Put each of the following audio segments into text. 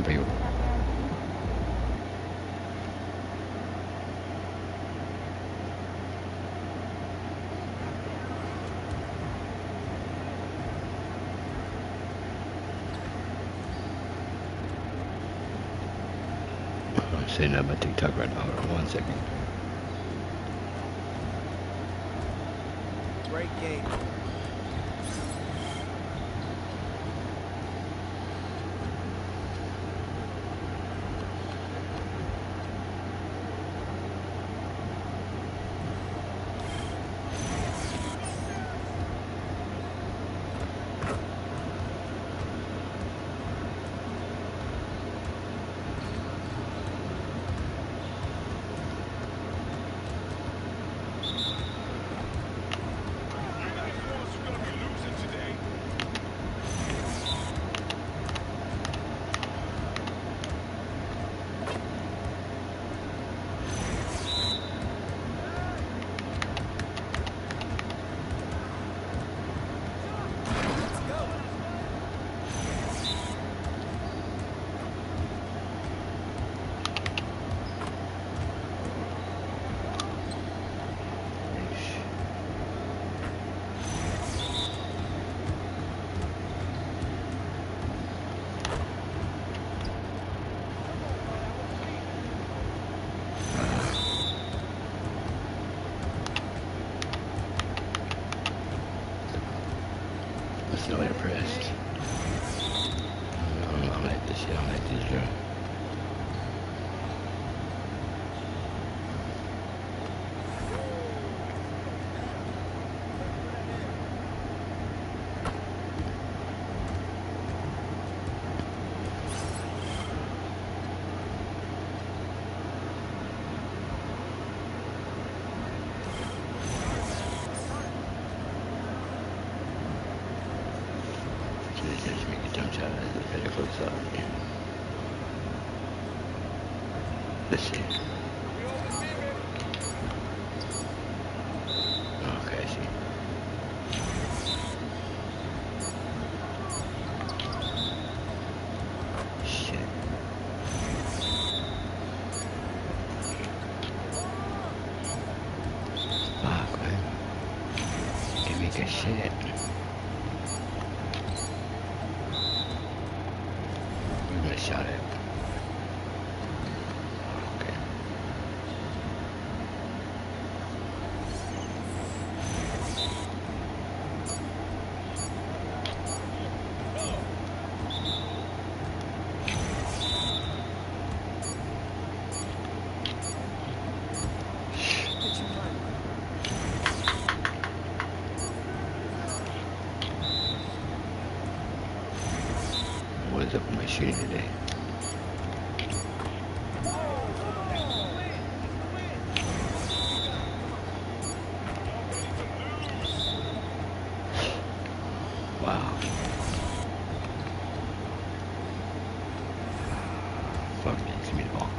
primo. I'm setting up my TikTok right now. Hold on 1 second. Great game. Still impressed. I don't like this shit. I don't like this girl. Just make a jump shot at the very close up. Let's see. Okay, I see. Shit. Fuck, man. Give me good shit. Shot it. Okay. What is up with my shooting today? Wow. Fuck me, give me the ball.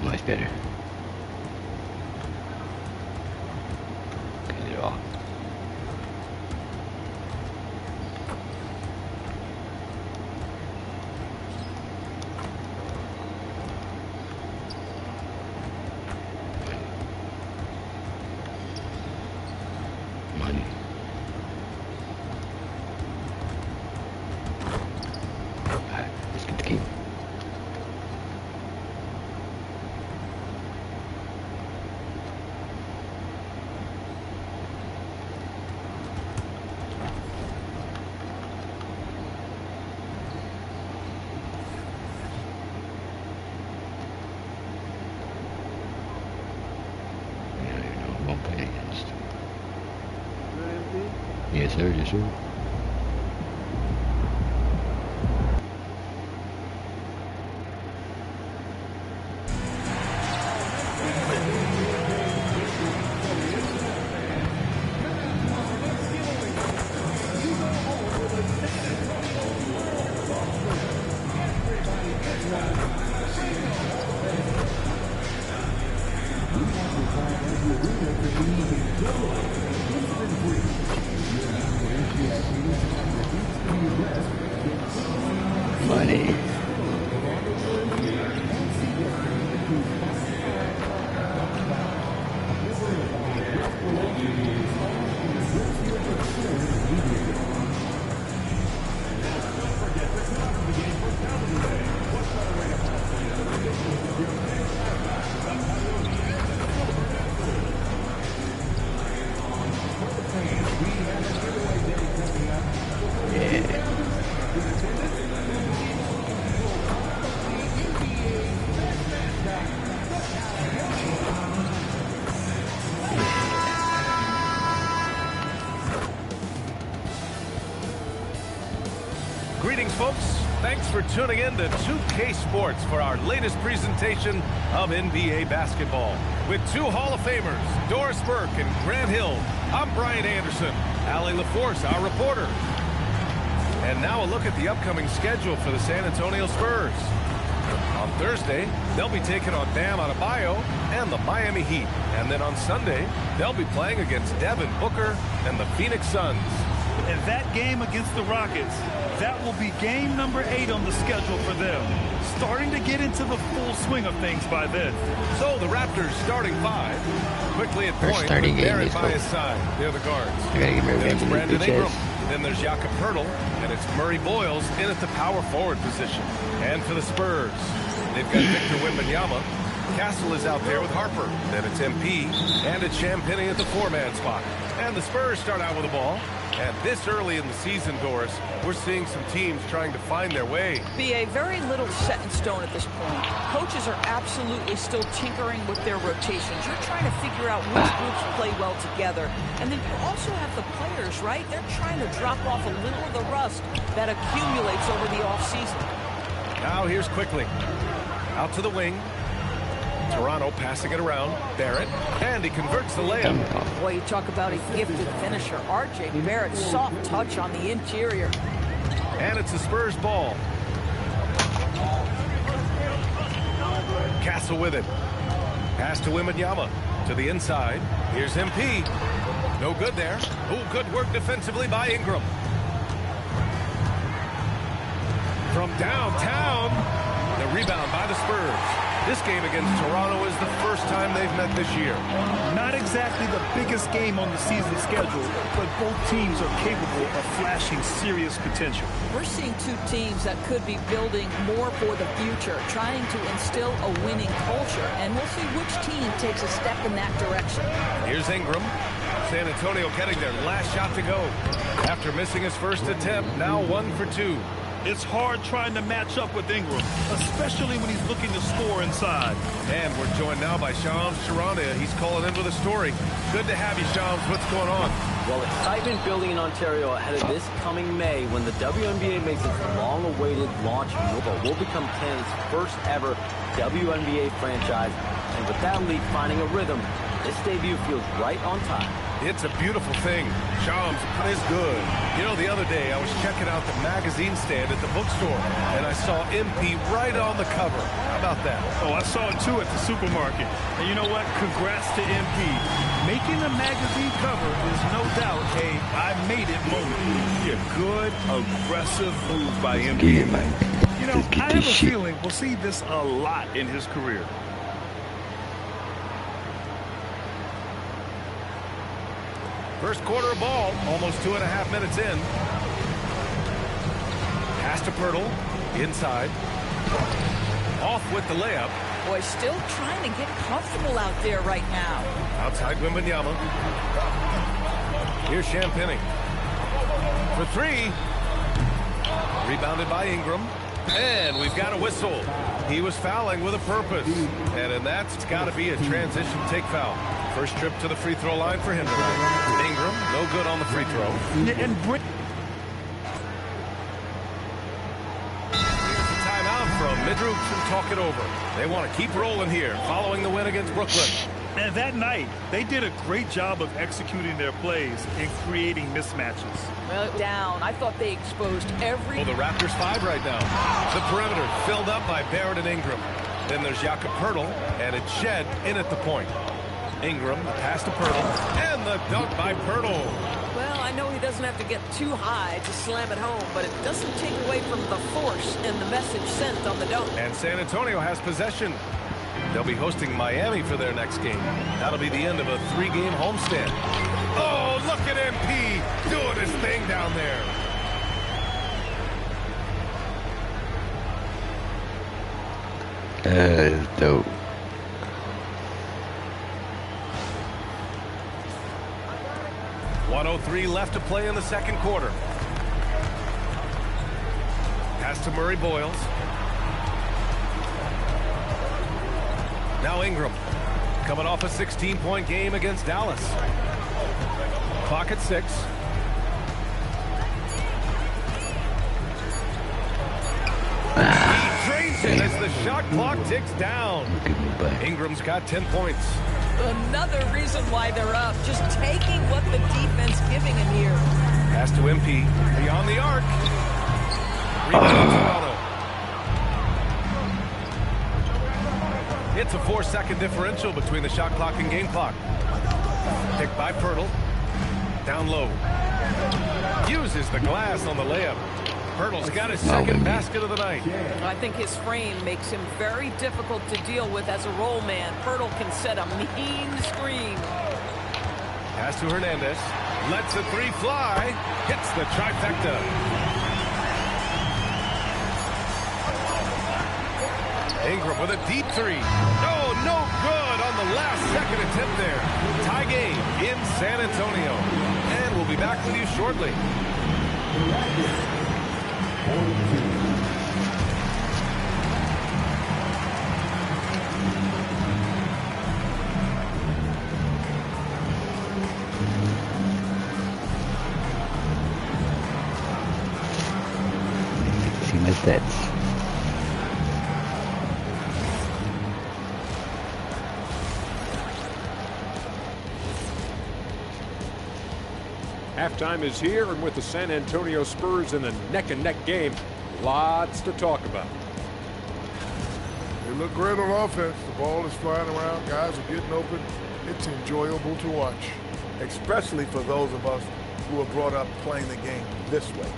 Much better. Get it off. Money. Alright, let's get the key. Yes, sir. Yes, sir. folks. Thanks for tuning in to 2K Sports for our latest presentation of NBA basketball. With two Hall of Famers, Doris Burke and Grant Hill, I'm Brian Anderson. Allie LaForce, our reporter. And now a look at the upcoming schedule for the San Antonio Spurs. On Thursday, they'll be taking on Bam Adebayo and the Miami Heat. And then on Sunday, they'll be playing against Devin Booker and the Phoenix Suns. And that game against the Rockets, that will be game number 8 on the schedule for them. Starting to get into the full swing of things by then. So the Raptors starting 5. Quickly at First point starting with game Barrett is by his side. They're the guards. I gotta get my Then it's revenge in Brandon these Ingram. bitches. Then there's Jakob Poeltl, and it's Murray Boyles in at the power forward position. And for the Spurs, they've got Victor Wembanyama. Castle is out there with Harper. Then it's MP, and it's Champagnie at the 4-man spot. And the Spurs start out with the ball. And this early in the season, Doris, we're seeing some teams trying to find their way. BA, very little set in stone at this point. Coaches are absolutely still tinkering with their rotations. You're trying to figure out which groups play well together. And then you also have the players, right? They're trying to drop off a little of the rust that accumulates over the offseason. Now here's Quickly. Out to the wing. Toronto passing it around. Barrett. And he converts the layup. Boy, you talk about a gifted finisher. R.J. Barrett, soft touch on the interior. And it's the Spurs ball. Castle with it. Pass to Wembanyama. To the inside. Here's MP. No good there. Oh, good work defensively by Ingram. From downtown. The rebound by the Spurs. This game against Toronto is the first time they've met this year. Not exactly the biggest game on the season schedule, but both teams are capable of flashing serious potential. We're seeing two teams that could be building more for the future, trying to instill a winning culture, and we'll see which team takes a step in that direction. Here's Ingram. San Antonio getting their last shot to go. After missing his first attempt, now 1 for 2. It's hard trying to match up with Ingram, especially when he's looking to score inside. And we're joined now by Shams Charania. He's calling in with a story. Good to have you, Shams. What's going on? Well, excitement building in Ontario ahead of this coming May when the WNBA makes its long-awaited launch. Will become Canada's first ever WNBA franchise. And with that league finding a rhythm, this debut feels right on time. It's a beautiful thing. Shams is good. You know, the other day I was checking out the magazine stand at the bookstore, and I saw MP right on the cover. How about that? Oh, I saw it too at the supermarket. And you know what? Congrats to MP. Making a magazine cover is no doubt a I made it moment. A good, aggressive move by MP. Get it, Mike. You know, Let's get I have this a shit. feeling we'll see this a lot in his career. First quarter of ball, almost 2.5 minutes in. Pass to Poeltl, inside. Off with the layup. Boy, still trying to get comfortable out there right now. Outside Wembanyama. Here's Champagnie. For 3. Rebounded by Ingram. And we've got a whistle. He was fouling with a purpose. And that's got to be a transition take foul. First trip to the free throw line for him tonight. Ingram, no good on the free throw. And Here's the timeout from Midroops and talk it over. They want to keep rolling here following the win against Brooklyn. And that night, they did a great job of executing their plays and creating mismatches. Well, down. I thought they exposed every... Oh, the Raptors 5 right now. The perimeter filled up by Barrett and Ingram. Then there's Jakob Poeltl, and it's Shed in at the point. Ingram, the pass to Poeltl, and the dunk by Poeltl. Well, I know he doesn't have to get too high to slam it home, but it doesn't take away from the force and the message sent on the dunk. And San Antonio has possession. They'll be hosting Miami for their next game. That'll be the end of a 3-game homestand. Oh, look at MP doing his thing down there. That is dope. .103 left to play in the second quarter. Pass to Murray Boyles. Now Ingram, coming off a 16-point game against Dallas. Clock at 6. possession as the shot clock ticks down. Ingram's got 10 points. Another reason why they're up. Just taking what the defense giving him here. Pass to MP. Beyond the arc. Rebound Toronto. It's a 4-second differential between the shot clock and game clock. Picked by Pirtle. Down low. Uses the glass on the layup. Pirtle's got his second basket of the night. I think his frame makes him very difficult to deal with as a roll man. Pirtle can set a mean screen. Pass to Hernandez. Lets a three fly. Hits the trifecta. Ingram with a deep three. Oh, no good on the last second attempt there. Tie game in San Antonio. And we'll be back with you shortly. See my stats. Halftime is here, and with the San Antonio Spurs in a neck-and-neck game, lots to talk about. They look great on offense. The ball is flying around. Guys are getting open. It's enjoyable to watch. Especially for those of us who are brought up playing the game this way.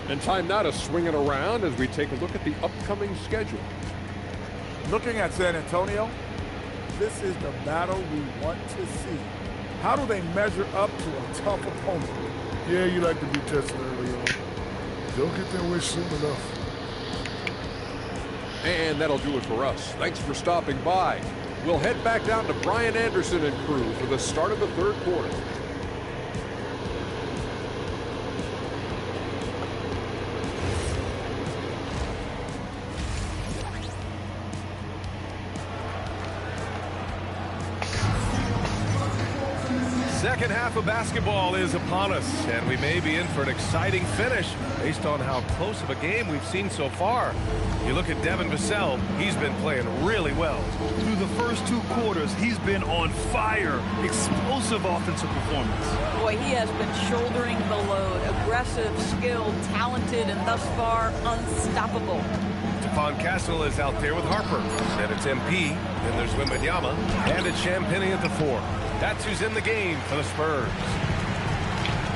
And time now to swing it around as we take a look at the upcoming schedule. Looking at San Antonio, this is the battle we want to see. How do they measure up to a tough opponent? Yeah, you like to be tested early on. Don't get their wish soon enough. And that'll do it for us. Thanks for stopping by. We'll head back down to Brian Anderson and crew for the start of the third quarter. Second half of basketball is upon us, and we may be in for an exciting finish based on how close of a game we've seen so far. You look at Devin Vassell, he's been playing really well. Through the first two quarters, he's been on fire. Explosive offensive performance. Boy, he has been shouldering the load. Aggressive, skilled, talented, and thus far unstoppable. Stephon Castle is out there with Harper. Then it's MP, then there's Wembanyama, and it's Champagnie at the 4. That's who's in the game for the Spurs.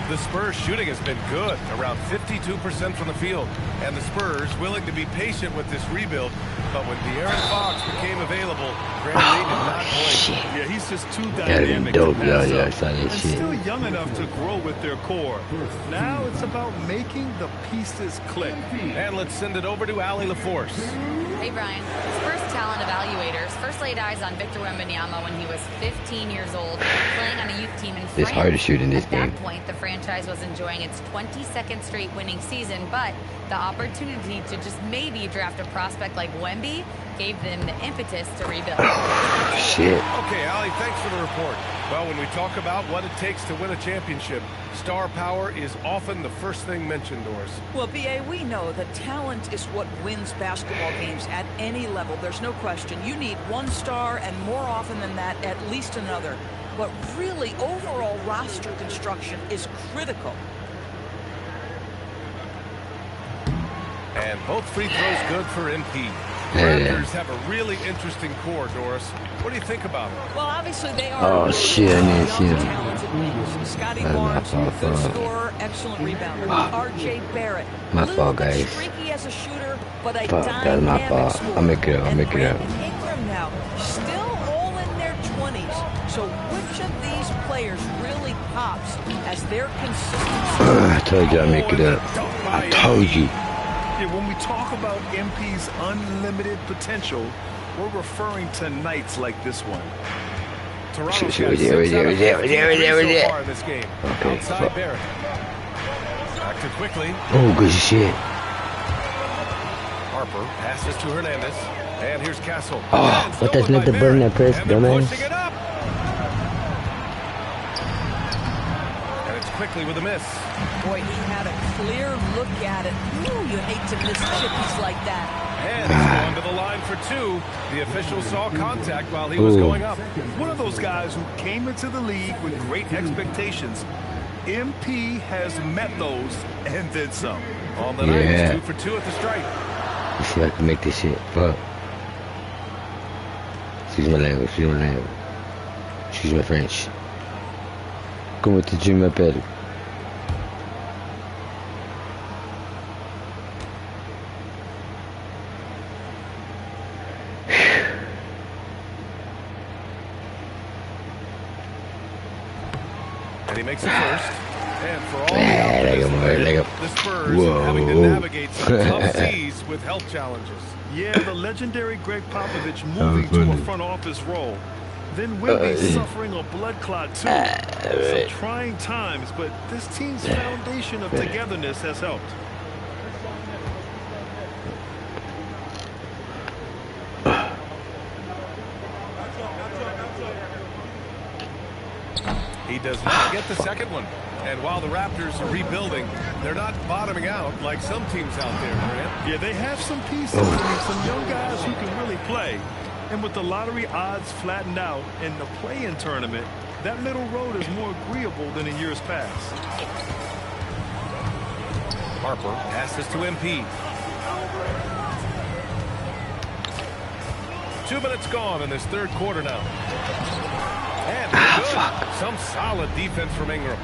The Spurs shooting has been good, around 52% from the field. And the Spurs willing to be patient with this rebuild. But when De'Aaron Fox became available, Grant Lee did not play. Yeah, he's just too dynamic to pass up, and still young enough to grow with their core. Now it's about making the pieces click. And let's send it over to Allie LaForce. Hey, Brian. Spurs talent evaluators first laid eyes on Victor Wembanyama when he was 15 years old, playing on a youth team in France. It's hard to shoot in this game. At that point, the franchise was enjoying its 22nd straight winning season, but the opportunity to just maybe draft a prospect like Wemby gave them the impetus to rebuild. Shit. Okay, Allie, thanks for the report. Well, when we talk about what it takes to win a championship, star power is often the first thing mentioned, Doris. Well, B.A., we know that talent is what wins basketball games at any level. There's no question. You need one star, and more often than that, at least another. But really, overall roster construction is critical. And both free throws good for MP. Raptors have a really interesting core, Doris. What do you think about them? Well, obviously they are shit, I need to see them. talented wings. Scotty Barnes, good scorer, excellent rebounder. R.J. Barrett, My fault, guys. streaky as a shooter, but a Fuck, that's my dynamic fault. scorer. I'll make it up, I'll make it up. And Ingram now, still all in their 20s. So which of these players really pops as their consistency? I told you I'd make it up. I told you. Yeah, when we talk about MP's unlimited potential, we're referring to nights like this one. Toronto's got Shit, 6 out of 15 there. so far in this game. Okay, Outside fuck. Barrett. Back to quickly. Oh, good shit. Harper passes to Hernandez. And here's Castle. Oh, And what that's stolen not the by button I Barrett. pressed, And they're dumbass. pushing it up. And it's quickly with a miss. Boy, he had a clear look at it. Ooh, you hate to miss chippies like that. And he's going to the line for two. The official saw contact while he was going up. One of those guys who came into the league with great expectations. MP has met those and then some. On the night, he's 2 for 2 at the stripe. Let's see if I can make this shit. Fuck. Excuse my language. Excuse my language. Excuse my French. Comment tu m'appelles? And he makes it first. And for all the Spurs having to navigate some tough seas with health challenges. Yeah, the legendary Greg Popovich moving to a front office role. Then Wemby suffering a blood clot too. Some trying times, but this team's foundation of togetherness has helped. He does not get the second one. And while the Raptors are rebuilding, they're not bottoming out like some teams out there, Grant. Yeah, they have some pieces. I mean, some young guys who can really play. And with the lottery odds flattened out in the play-in tournament, that middle road is more agreeable than in years past. Harper passes to MP. 2 minutes gone in this third quarter now. And good. Some solid defense from Ingram.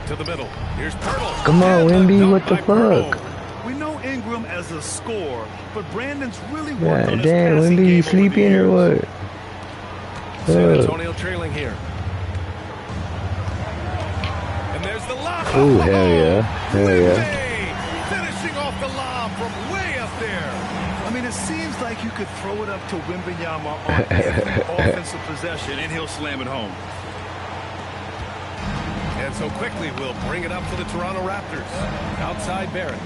To the middle. Here's Pirtle. Come on, Wemby, what the fuck? We know Ingram as a scorer, but Brandon's really worked God on his damn, passing Wemby, you game sleeping or what? San Antonio trailing here. And there's the lob. Oh, hell yeah. Hell yeah. Finishing off the lob from way up there. I mean, it seems like you could throw it up to Wembanyama on every offensive possession, and he'll slam it home. And so quickly we'll bring it up for the Toronto Raptors. Outside Barrett.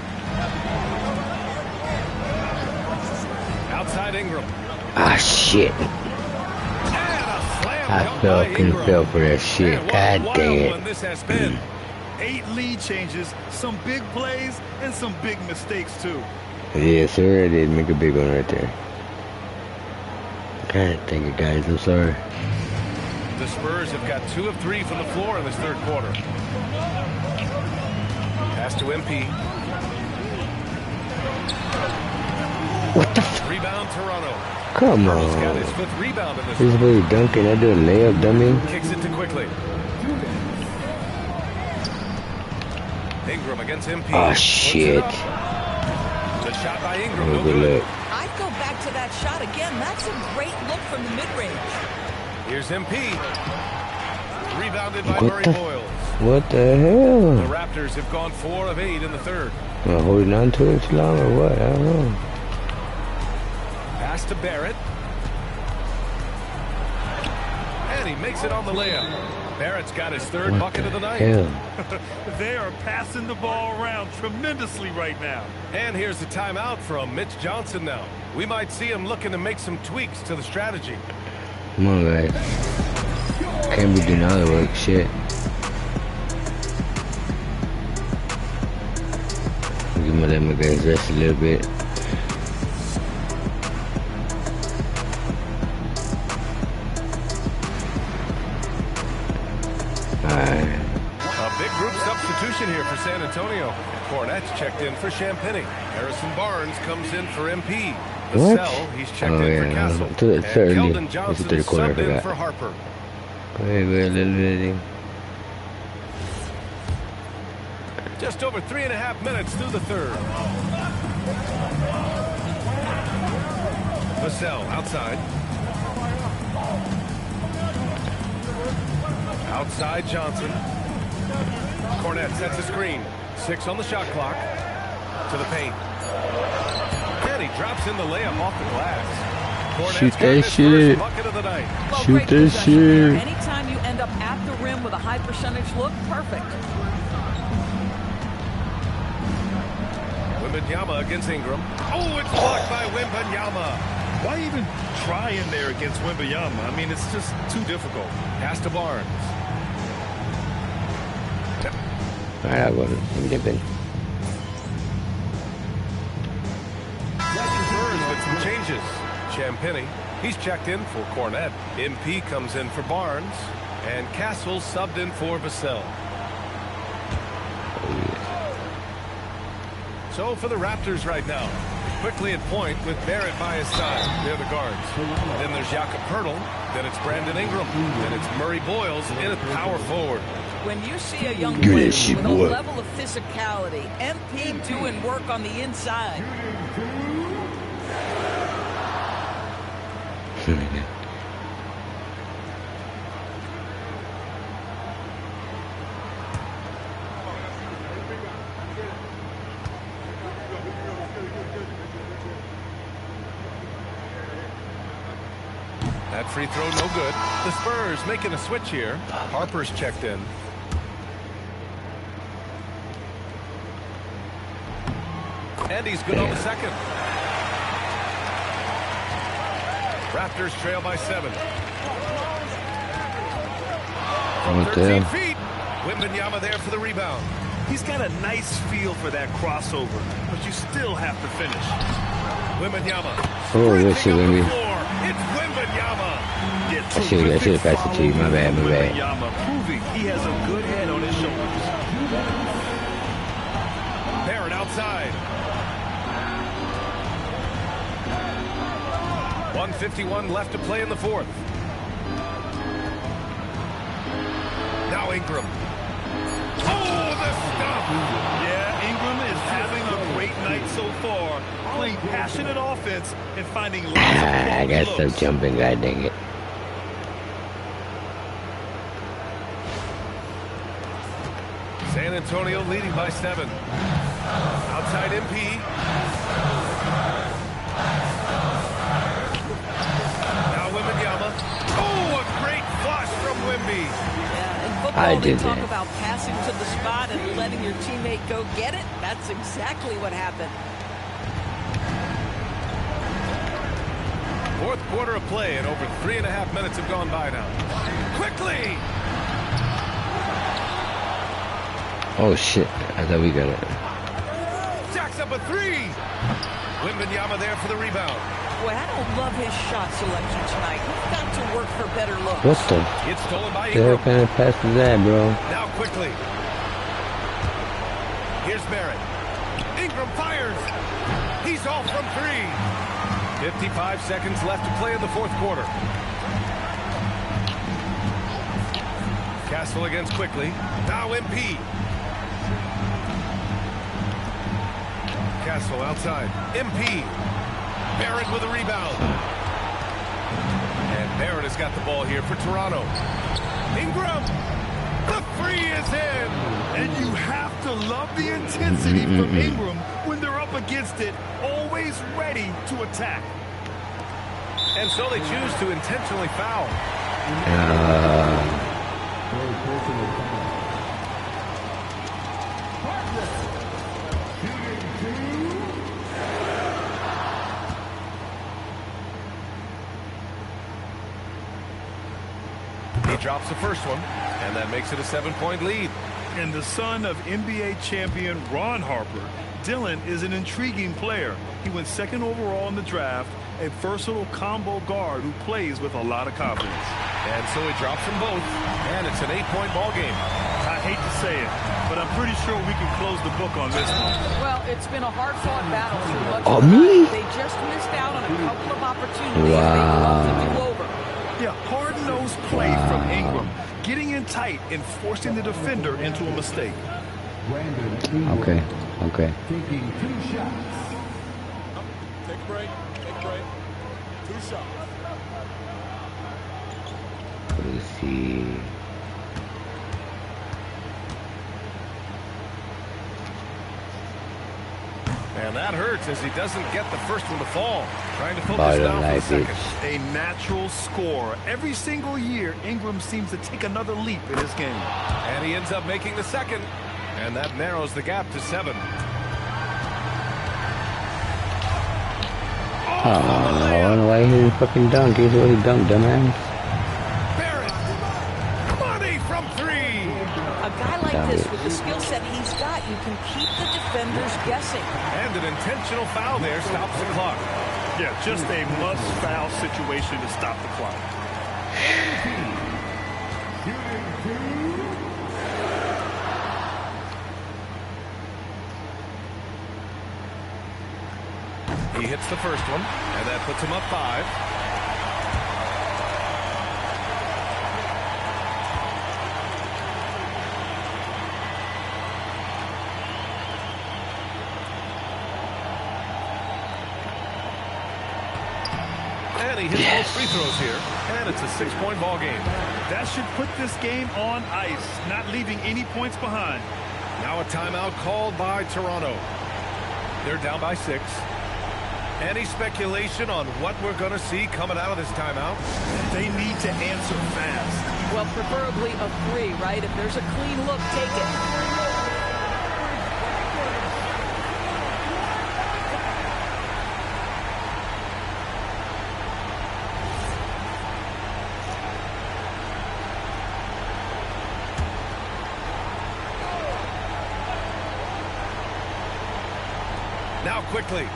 Outside Ingram. Ah, shit. I fell for that shit. God damn. This has been 8 lead changes, some big plays, and some big mistakes, too. Yes, sir. I did make a big one right there. God dang it, guys. I'm sorry. The Spurs have got 2 of 3 from the floor in this third quarter. Pass to MP. What the Rebound Toronto. Come on. He's got his 5th rebound in this This is where you dunking. I do a layup, dummy. Kicks it to quickly. Ingram against MP. Oh, shit. The shot by Ingram. No good. I'd go back to that shot again. That's a great look from the mid-range. Here's MP. Rebounded by Murray Boyles. What the hell? The Raptors have gone 4 of 8 in the third. Am I holding on to it too long or what? I don't know. Pass to Barrett. And he makes it on the layup. Barrett's got his 3rd bucket of the night. They are passing the ball around tremendously right now. And here's the timeout from Mitch Johnson now. We might see him looking to make some tweaks to the strategy. Come on, guys. Can't be doing all the work. Shit. I'm gonna let my guys rest a little bit. Alright. A big group substitution here for San Antonio. Cornette's checked in for Champagny. Harrison Barnes comes in for MP. What? He's checked in for Castle. It's early. Keldon It's Johnson the third quarter, I subbed in forgot. for Harper. Wait, a little bit. Just over 3.5 minutes through the third. Vassell outside. Outside Johnson. Cornette sets a screen. 6 on the shot clock. To the paint. And he drops in the layup off the glass. Shoot that shit. Shoot that shit. Anytime you end up at the rim with a high percentage look, perfect. Wembanyama against Ingram. Oh, it's blocked by Wembanyama. Why even try in there against Wembanyama? I mean, it's just too difficult. Pass to Barnes. All right, I'll go. Let me dip in. Spurs with some changes. Champagny, he's checked in for Cornette. MP comes in for Barnes. And Castle subbed in for Vassell. So for the Raptors right now, quickly at point with Barrett by his side. They're the guards. Then there's Jakob Poeltl. Then it's Brandon Ingram. Then it's Murray Boyles in at power forward. When you see a young player with a level of physicality, MP doing work on the inside. That free throw no good. The Spurs making a switch here. Harper's checked in. And he's good on the second. Raptors trail by 7. From 13 feet. Wembanyama there for the rebound. He's got a nice feel for that crossover, but you still have to finish. Wembanyama. Oh, that's shit, Wemby. It's Wembanyama. I should have passed it to you. My bad, my bad. Wembanyama proving he has a good head on his shoulders. Barrett outside. 1:51 left to play in the fourth. Now Ingram. Oh, the stop! Yeah, Ingram is having a great night so far. Playing passionate offense and finding lots of I got looks. stuck jumping, god dang it. San Antonio leading by 7. Outside MP. Now Wembanyama. Oh, a great flush from Wemby. Yeah, in football, I they did talk that. about passing to the spot and letting your teammate go get it. That's exactly what happened. Fourth quarter of play and over 3.5 minutes have gone by now. Quickly! Oh shit, I thought we got it. Jacks up a 3. Wembanyama there for the rebound. Boy, I don't love his shot selection tonight. He's got to work for better looks. What the? It's stolen by The hell Ingram. kind of pass is that, bro? Now quickly. Here's Barrett. Ingram fires. He's off from 3. 55 seconds left to play in the fourth quarter. Castle against quickly. Now MP. Castle outside. MP. Barrett with a rebound. And Barrett has got the ball here for Toronto. Ingram. The 3 is in. And you have to love the intensity from Ingram when they're up against it, always ready to attack. And so they choose to intentionally foul. He drops the first one, and that makes it a 7-point lead. And the son of NBA champion Ron Harper, Dylan is an intriguing player. He went 2nd overall in the draft, a versatile combo guard who plays with a lot of confidence. And so he drops them both, and it's an 8-point ball game. I hate to say it, but I'm pretty sure we can close the book on this one. Well, it's been a hard-fought battle through much Oh, of the me? night. They just missed out on a couple of opportunities. Wow. They love to do over. Yeah, hard-nosed play from Ingram, getting in tight and forcing the defender into a mistake. Okay, okay. Take a break. Take a break. 2 shots. Let's see. And that hurts as he doesn't get the first one to fall. Trying to focus Bottom now for the like second. it. A natural scorer. Every single year, Ingram seems to take another leap in his game. And he ends up making the second. And that narrows the gap to 7. Oh, I don't know why he fucking dunked. He's what he dunked, dumbass. Money from three. A guy like this, with the skill set he's got, you can keep the defenders guessing. And an intentional foul there stops the clock. Yeah, just a must-foul situation to stop the clock. He hits the first one, and that puts him up 5. And he hits both free throws here, and it's a 6-point ball game. That should put this game on ice, not leaving any points behind. Now a timeout called by Toronto. They're down by 6. Any speculation on what we're going to see coming out of this timeout? They need to answer fast. Well, preferably a 3, right? If there's a clean look, take it. Now quickly.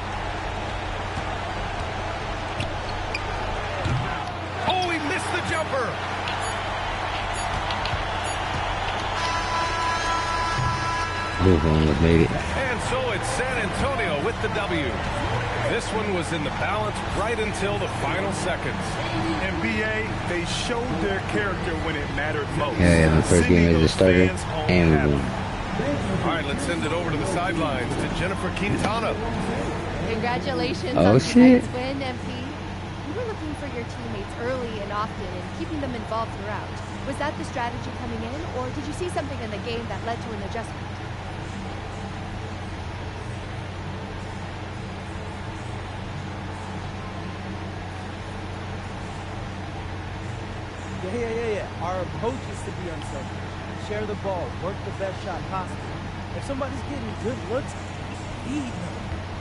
Oh, he missed the jumper. Made it. And so it's San Antonio with the W. This one was in the balance right until the final seconds. NBA, they showed their character when it mattered most. Yeah, the first game as a starter, and we won. All right, let's send it over to the sidelines to Jennifer Quintana. Congratulations on tonight's win, MP. You were looking for your teammates early and often and keeping them involved throughout. Was that the strategy coming in, or did you see something in the game that led to an adjustment? Yeah. Our approach is to be unselfish. Share the ball, work the best shot possible. If somebody's getting good looks, feed them.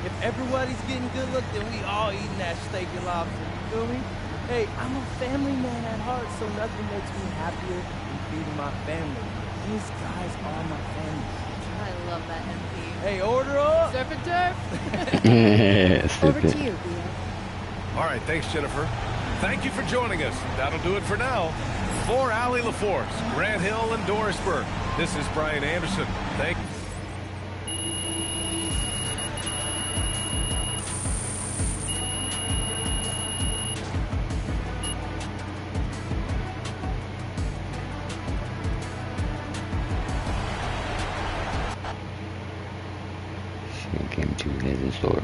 If everybody's getting good looks, then we all eating that steak and lobster. You feel me? Hey, I'm a family man at heart, so nothing makes me happier than feeding my family. These guys are my family. I love that, MP. Hey, order up! Surf and turf! Over to you, Theo. All right, thanks, Jennifer. Thank you for joining us. That'll do it for now. For Allie LaForce, Grant Hill, and Dorisburg, this is Brian Anderson. Thank you. She came to the store.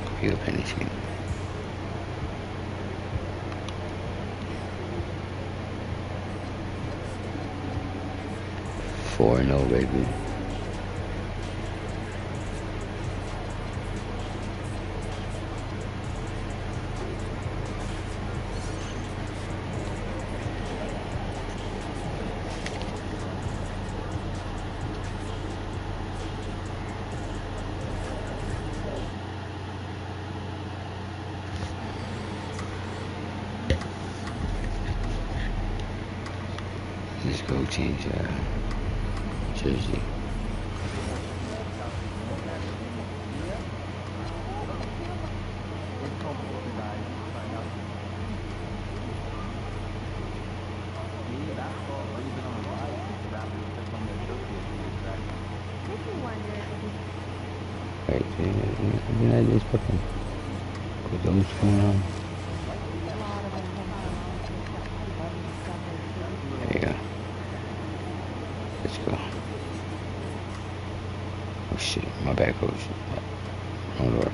Computer finishing. 4-0, baby. Let's go change jersey. Right, I just fucking what's going on? There you go. Let's go. Oh shit, my bad, coach. Hold on.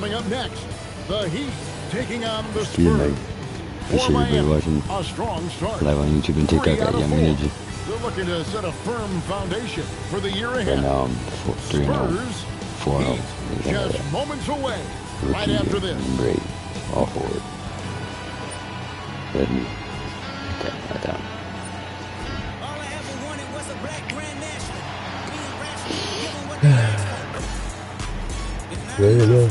Coming up next, the Heat taking on the Spurs. For Miami, watching a strong start. live on YouTube and TikTok at Young Energy. They're looking to set a firm foundation for the year ahead. Right now, I'm 3-0, 4-0. Just moments away. Right after this. Great. All forward. Let me get that down. All I ever wanted was a black grand national. Being rational, giving what they asked for. There you go.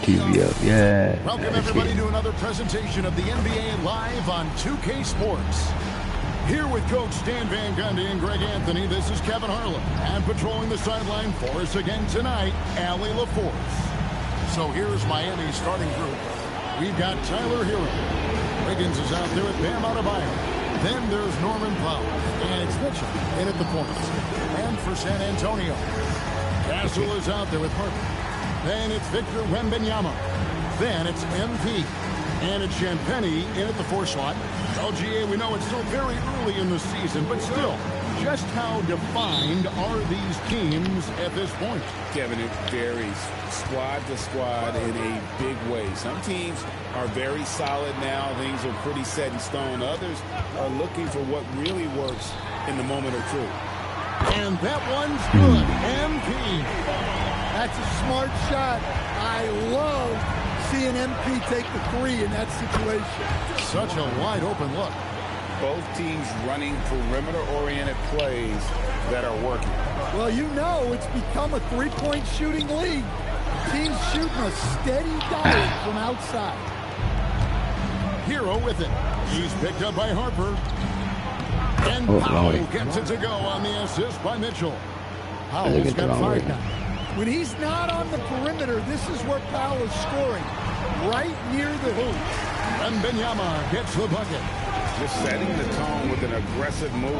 TV up, yeah. Welcome everybody to another presentation of the NBA live on 2K Sports. Here with Coach Stan Van Gundy and Greg Anthony, this is Kevin Harlan. And patrolling the sideline for us again tonight, Allie LaForce. So here's Miami's starting group. We've got Tyler Hero. Wiggins is out there with Bam Adebayo. Then there's Norman Powell. And it's Mitchell in at the points. And for San Antonio, Castle is out there with Harper. Then it's Victor Wembanyama. Then it's MP. And it's Champagny in at the 4 slot. LGA, we know it's still very early in the season, but still, just how defined are these teams at this point? Kevin, it varies squad to squad in a big way. Some teams are very solid now. Things are pretty set in stone. Others are looking for what really works in the moment of truth. And that one's good. MP. That's a smart shot. I love seeing MP take the 3 in that situation. Such a wide open look. Both teams running perimeter-oriented plays that are working. Well, you know it's become a 3-point shooting league. Teams shooting a steady diet from outside. Hero with it. He's picked up by Harper. And Powell gets it to go on the assist by Mitchell. Powell's got 5 now. When he's not on the perimeter, this is where Powell is scoring, right near the hoop. And Wembanyama gets the bucket. Just setting the tone with an aggressive move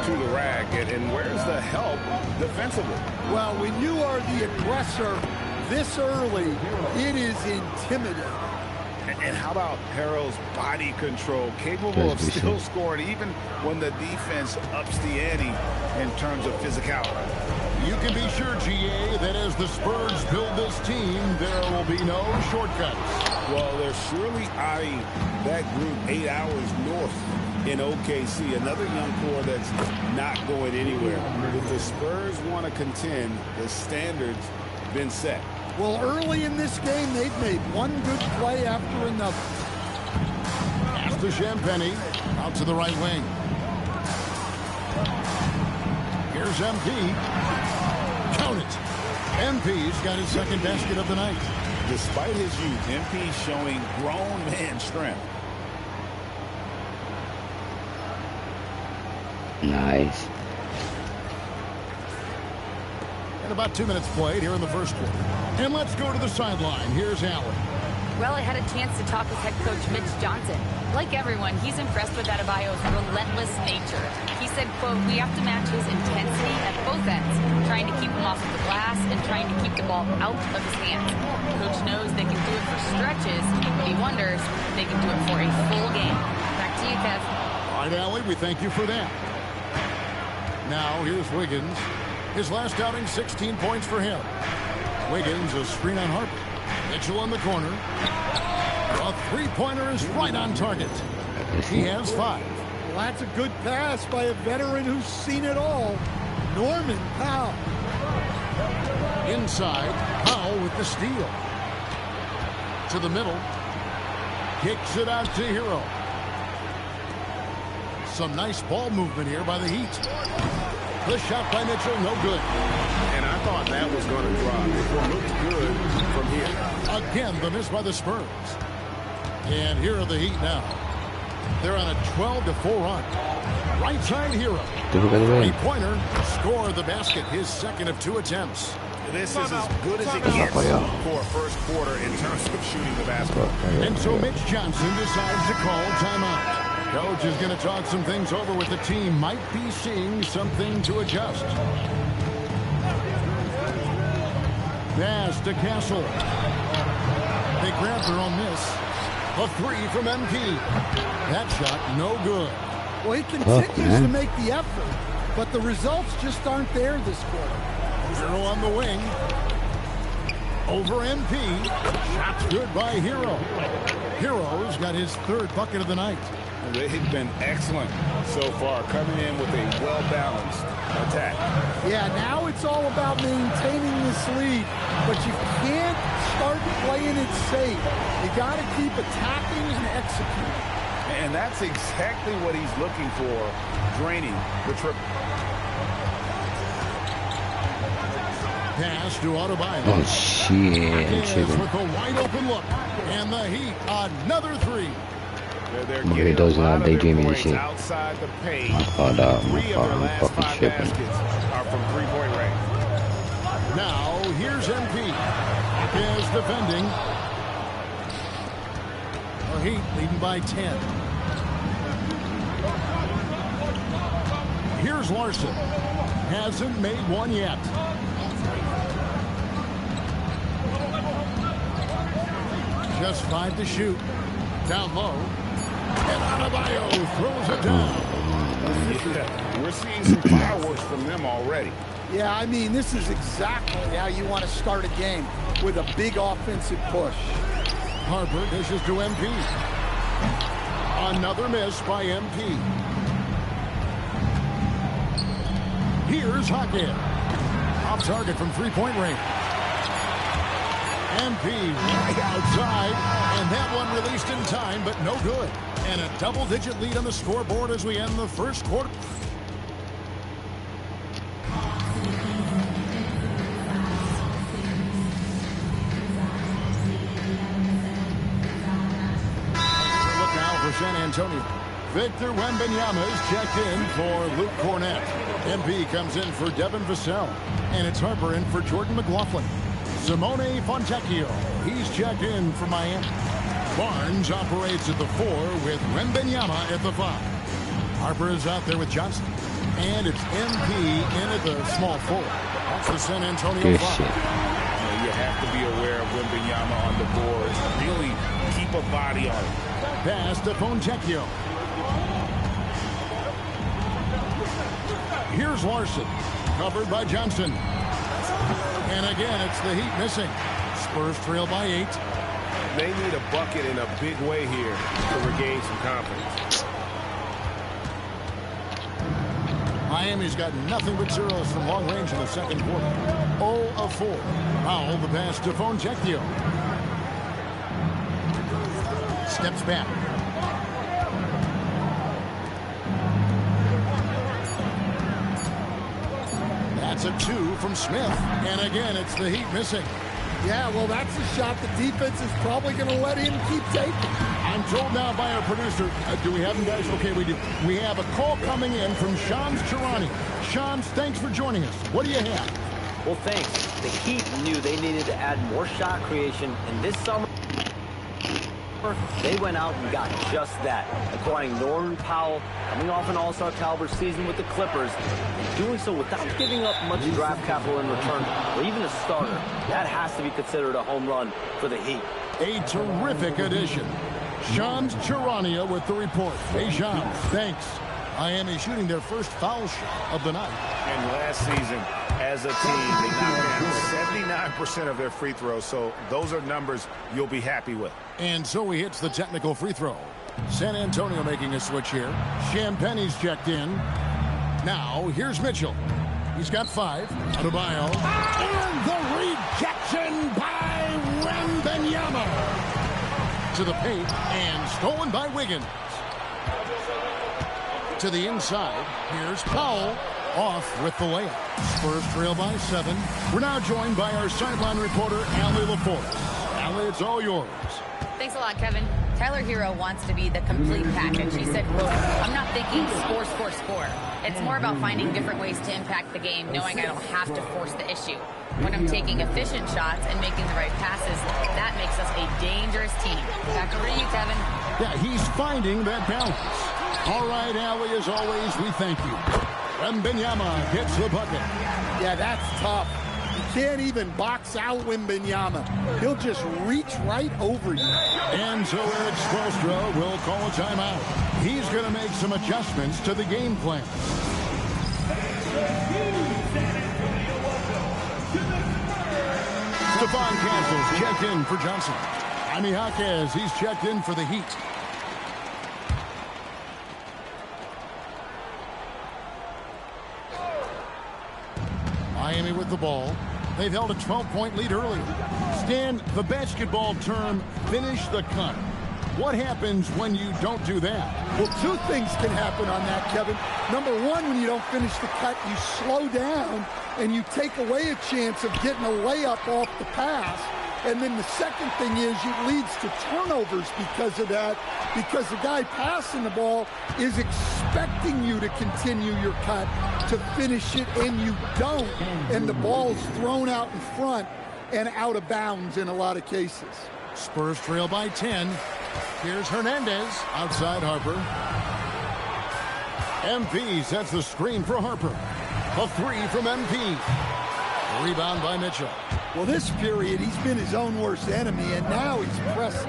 to the rack. And where's the help defensively? Well, when you are the aggressor this early, it is intimidating. And how about Harrell's body control, capable of still scoring even when the defense ups the ante in terms of physicality? You can be sure, GA, that as the Spurs build this team, there will be no shortcuts. Well, they're surely eyeing that group 8 hours north in OKC. Another young core that's not going anywhere. If the Spurs want to contend, the standard's been set. Well, early in this game, they've made one good play after another. Pass to Champagny, out to the right wing. Here's MP. Count it. MP's got his second basket of the night. Despite his youth, MP showing grown man strength. Nice. And about 2 minutes played here in the first quarter. And let's go to the sideline. Here's Allen. Well, I had a chance to talk with head coach Mitch Johnson. Like everyone, he's impressed with Adebayo's relentless nature. He said, quote, "We have to match his intensity at both ends, trying to keep him off of the glass and trying to keep the ball out of his hands. Coach knows they can do it for stretches, but he wonders if they can do it for a full game." Back to you, Kev. All right, Allie, we thank you for that. Now, here's Wiggins. His last outing, 16 points for him. Wiggins, a screen on Harper. Mitchell in the corner. A three-pointer is right on target. He has 5. Well, that's a good pass by a veteran who's seen it all. Norman Powell. Inside, Powell with the steal. To the middle. Kicks it out to Hero. Some nice ball movement here by the Heat. The shot by Mitchell, no good. And I thought that was going to drop. It looked good from here. Again, the miss by the Spurs. And here are the Heat now. They're on a 12-4 run. Right side Hero. Three-pointer. Score the basket. His second of 2 attempts. This is as good as it gets for a first quarter in terms of shooting the basketball. And so Mitch Johnson decides to call timeout. Coach is going to talk some things over with the team. Might be seeing something to adjust. Pass to Castle. They grab their own miss. A 3 from MP. That shot no good. Well, he continues to make the effort, but the results just aren't there this quarter. 0 on the wing. Over MP. Shot's good by Hero. Hero's got his 3rd bucket of the night. They've been excellent so far, coming in with a well-balanced attack. Yeah, now it's all about maintaining this lead, but you can't start playing it safe. You got to keep attacking and executing. And that's exactly what he's looking for, draining the triple. Pass to Adebayo. Oh, shit. With a wide open look. And the Heat, another 3. They're I'm getting those a lot of daydreaming their and shit. points outside the paint. My fault, dog. 3 of their last I'm 5 fucking tripping. baskets are from three-point range. Now, here's MP. Is defending. The Heat leading by 10. Here's Larson. Hasn't made one yet. Just 5 to shoot. Down low. And Adebayo throws it down. Yeah, we're seeing some fireworks from them already. Yeah, I mean, this is exactly how you want to start a game, with a big offensive push. Harper dishes to MP. Another miss by MP. Here's Hockett. Off target from 3-point range. MP right outside, and that one released in time, but no good. And a double-digit lead on the scoreboard as we end the first quarter. Look now for San Antonio. Victor Wembanyama is checked in for Luke Cornett. MP comes in for Devin Vassell, and it's Harper in for Jordan McLaughlin. Simone Fontecchio, he's checked in for Miami. Barnes operates at the 4 with Wembanyama at the 5. Harper is out there with Johnson. And it's MP in at the small 4. That's the San Antonio 5. You have to be aware of Wembanyama on the boards. Really keep a body on him. Pass to Fontecchio. Here's Larson. Covered by Johnson. And again, it's the Heat missing. Spurs trail by 8. They need a bucket in a big way here to regain some confidence. Miami's got nothing but zeros from long range in the second quarter. 0 of 4. Powell, the pass to Fontecchio. Steps back. That's a 2 from Smith. And again, it's the Heat missing. Yeah, well, that's a shot the defense is probably going to let him keep taking. I'm told now by our producer, do we have him, guys? Okay, we do. We have a call coming in from Shams Charani. Shams, thanks for joining us. What do you have? Well, thanks. The Heat knew they needed to add more shot creation, and this summer... They went out and got just that, acquiring Norman Powell, coming off an all-star caliber season with the Clippers, and doing so without giving up much draft capital in return, or even a starter. That has to be considered a home run for the Heat. A terrific addition. Shams Charania with the report. Hey, Shams, thanks. Miami shooting their first foul shot of the night. And last season, as a team, they knocked down 79% of their free throws, so those are numbers you'll be happy with. And so he hits the technical free throw. San Antonio making a switch here. Champagne's checked in. Now, here's Mitchell. He's got 5. Adebayo. And the rejection by Wembanyama. To the paint and stolen by Wiggins. To the inside. Here's Powell. Off with the layup. Spurs trail by 7. We're now joined by our sideline reporter, Allie LaForce. Allie, it's all yours. Thanks a lot, Kevin. Tyler Hero wants to be the complete package. He said, quote, I'm not thinking score, score, score. It's more about finding different ways to impact the game, knowing I don't have to force the issue. When I'm taking efficient shots and making the right passes, that makes us a dangerous team. Back over to you, Kevin. Yeah, he's finding that balance. All right, Allie, as always, we thank you. Wembanyama gets the bucket. Yeah, that's tough. You can't even box out Wembanyama. He'll just reach right over you. And so Eric Spoelstra will call a timeout. He's going to make some adjustments to the game plan. Stephon Castle's checked in for Johnson. Jaime Jaquez, he's checked in for the Heat. Miami with the ball. They've held a 12-point lead early. Stan, the basketball term, finish the cut. What happens when you don't do that? Well, 2 things can happen on that, Kevin. Number 1, when you don't finish the cut, you slow down and you take away a chance of getting a layup off the pass. And then the second thing is it leads to turnovers because of that, because the guy passing the ball is expecting you to continue your cut, to finish it, and you don't. And the ball's thrown out in front and out of bounds in a lot of cases. Spurs trail by 10. Here's Hernandez outside Harper. MP sets the screen for Harper. A 3 from MP. Rebound by Mitchell. Well, this period, he's been his own worst enemy, and now he's pressing.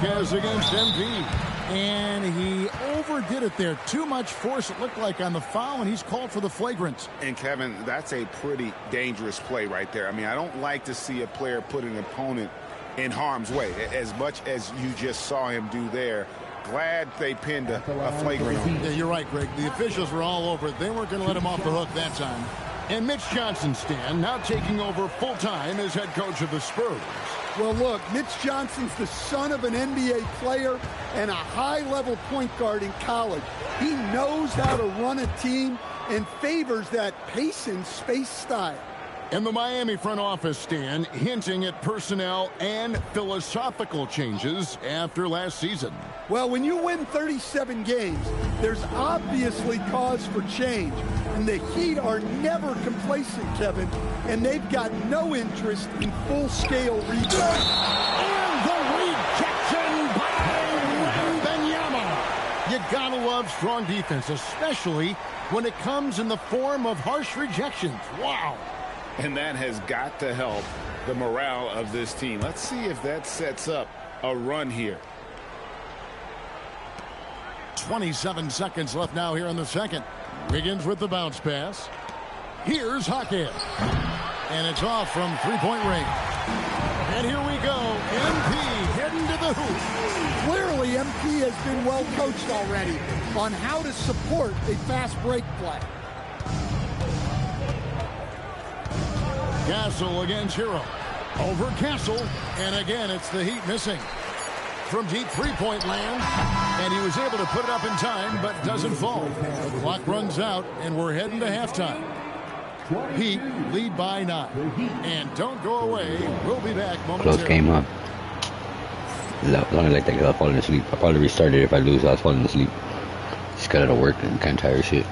Jaquez against MP. And he overdid it there. Too much force, it looked like, on the foul, and he's called for the flagrant. And, Kevin, that's a pretty dangerous play right there. I mean, I don't like to see a player put an opponent in harm's way, as much as you just saw him do there. Glad they pinned a flagrant on him. Yeah, you're right, Greg. The officials were all over it. They weren't going to let him off the hook that time. And Mitch Johnson, Stan, now taking over full-time as head coach of the Spurs. Well, look, Mitch Johnson's the son of an NBA player and a high-level point guard in college. He knows how to run a team and favors that pace and space style. And the Miami front office, Stan, hinting at personnel and philosophical changes after last season. Well, when you win 37 games, there's obviously cause for change. And the Heat are never complacent, Kevin, and they've got no interest in full-scale rebuild. And the rejection by Wembanyama. You gotta love strong defense, especially when it comes in the form of harsh rejections. Wow. And that has got to help the morale of this team. Let's see if that sets up a run here. 27 seconds left now here in the second. Wiggins with the bounce pass. Here's Jaquez. And it's off from three-point range. And here we go. MP heading to the hoop. Clearly, MP has been well coached already on how to support a fast break play. Castle against Hero. Over Castle. And again, it's the Heat missing. From deep three-point land. And he was able to put it up in time, but doesn't fall. The clock runs out, and we're heading to halftime. Heat lead by 9. And don't go away. We'll be back momentarily. Close game, huh? Only like that because I was falling asleep. I'll probably restart it if I lose. I was falling asleep. Just got out of work and kind of tired of shit.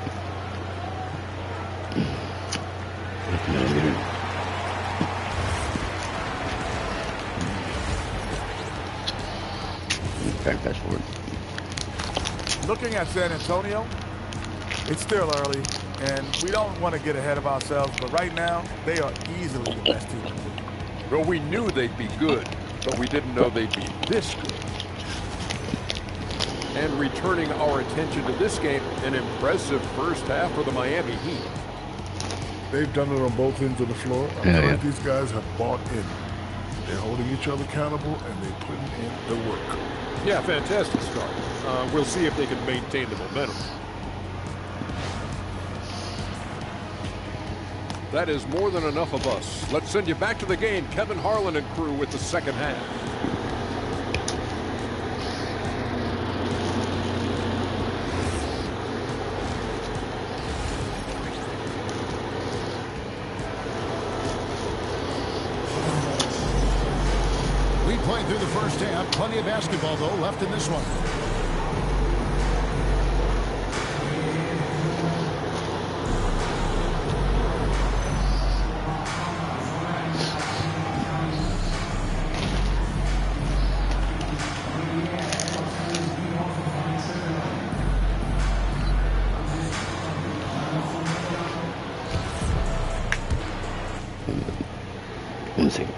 Looking at San Antonio, it's still early, and we don't want to get ahead of ourselves, but right now, they are easily the best team in the league. Well, we knew they'd be good, but we didn't know they'd be this good. And returning our attention to this game, an impressive first half for the Miami Heat. They've done it on both ends of the floor. I feel like these guys have bought in. They're holding each other accountable, and they're putting in the work. Yeah, fantastic start. We'll see if they can maintain the momentum. That is more than enough of us. Let's send you back to the game. Kevin Harlan and crew with the second half. We played through the first half. Plenty of basketball, though, left in this one. One second.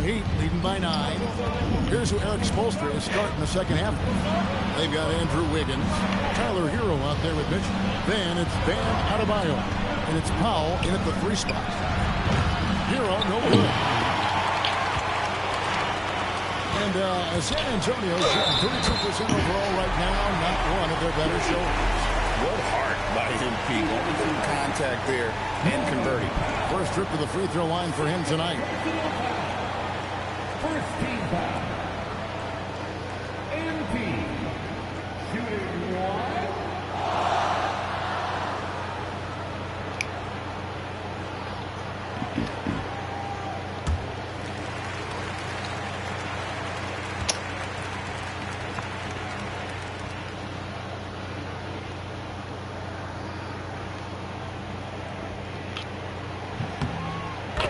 Heat leading by 9. Here's who Eric Spoelstra is starting the second half. They've got Andrew Wiggins, Tyler Hero out there with Mitchell. Then it's Bam Adebayo, and it's Powell in at the 3 spot. Hero, no good. And San Antonio shooting 32% overall right now, not one of their better shoulders. What heart by MP, going through contact there and converting. First trip to the free throw line for him tonight. First team foul. MP. Shooting 1.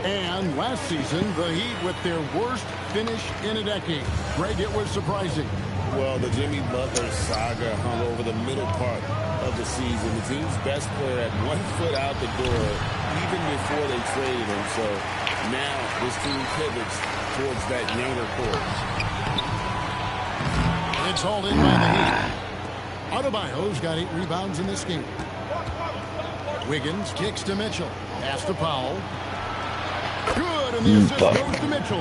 And last season, the Heat with their worst finish in a decade. Greg, it was surprising. Well, the Jimmy Butler saga hung over the middle part of the season. The team's best player had 1 foot out the door even before they traded him. So now this team pivots towards that younger core. It's hauled in by the Heat. Adebayo's got 8 rebounds in this game. Wiggins kicks to Mitchell. Pass to Powell. Good, and the assist goes to Mitchell.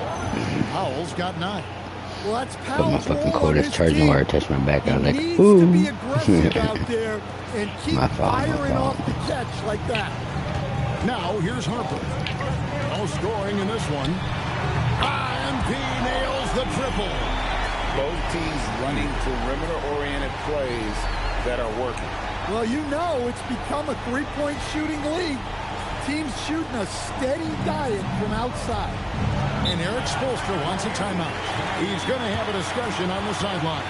Powell's got 9. Well, that's Put my Powell's fucking role on cordless this charging team. wire touch my back. I was like, Needs ooh. to be aggressive out there and keep My fault, my firing fault. off the catch like that. Now here's Harper. No scoring in this one. IMP nails the triple. Both teams running perimeter-oriented plays that are working. Well, you know it's become a three-point shooting league. Teams shooting a steady diet from outside. And Eric Spoelstra wants a timeout. He's going to have a discussion on the sideline.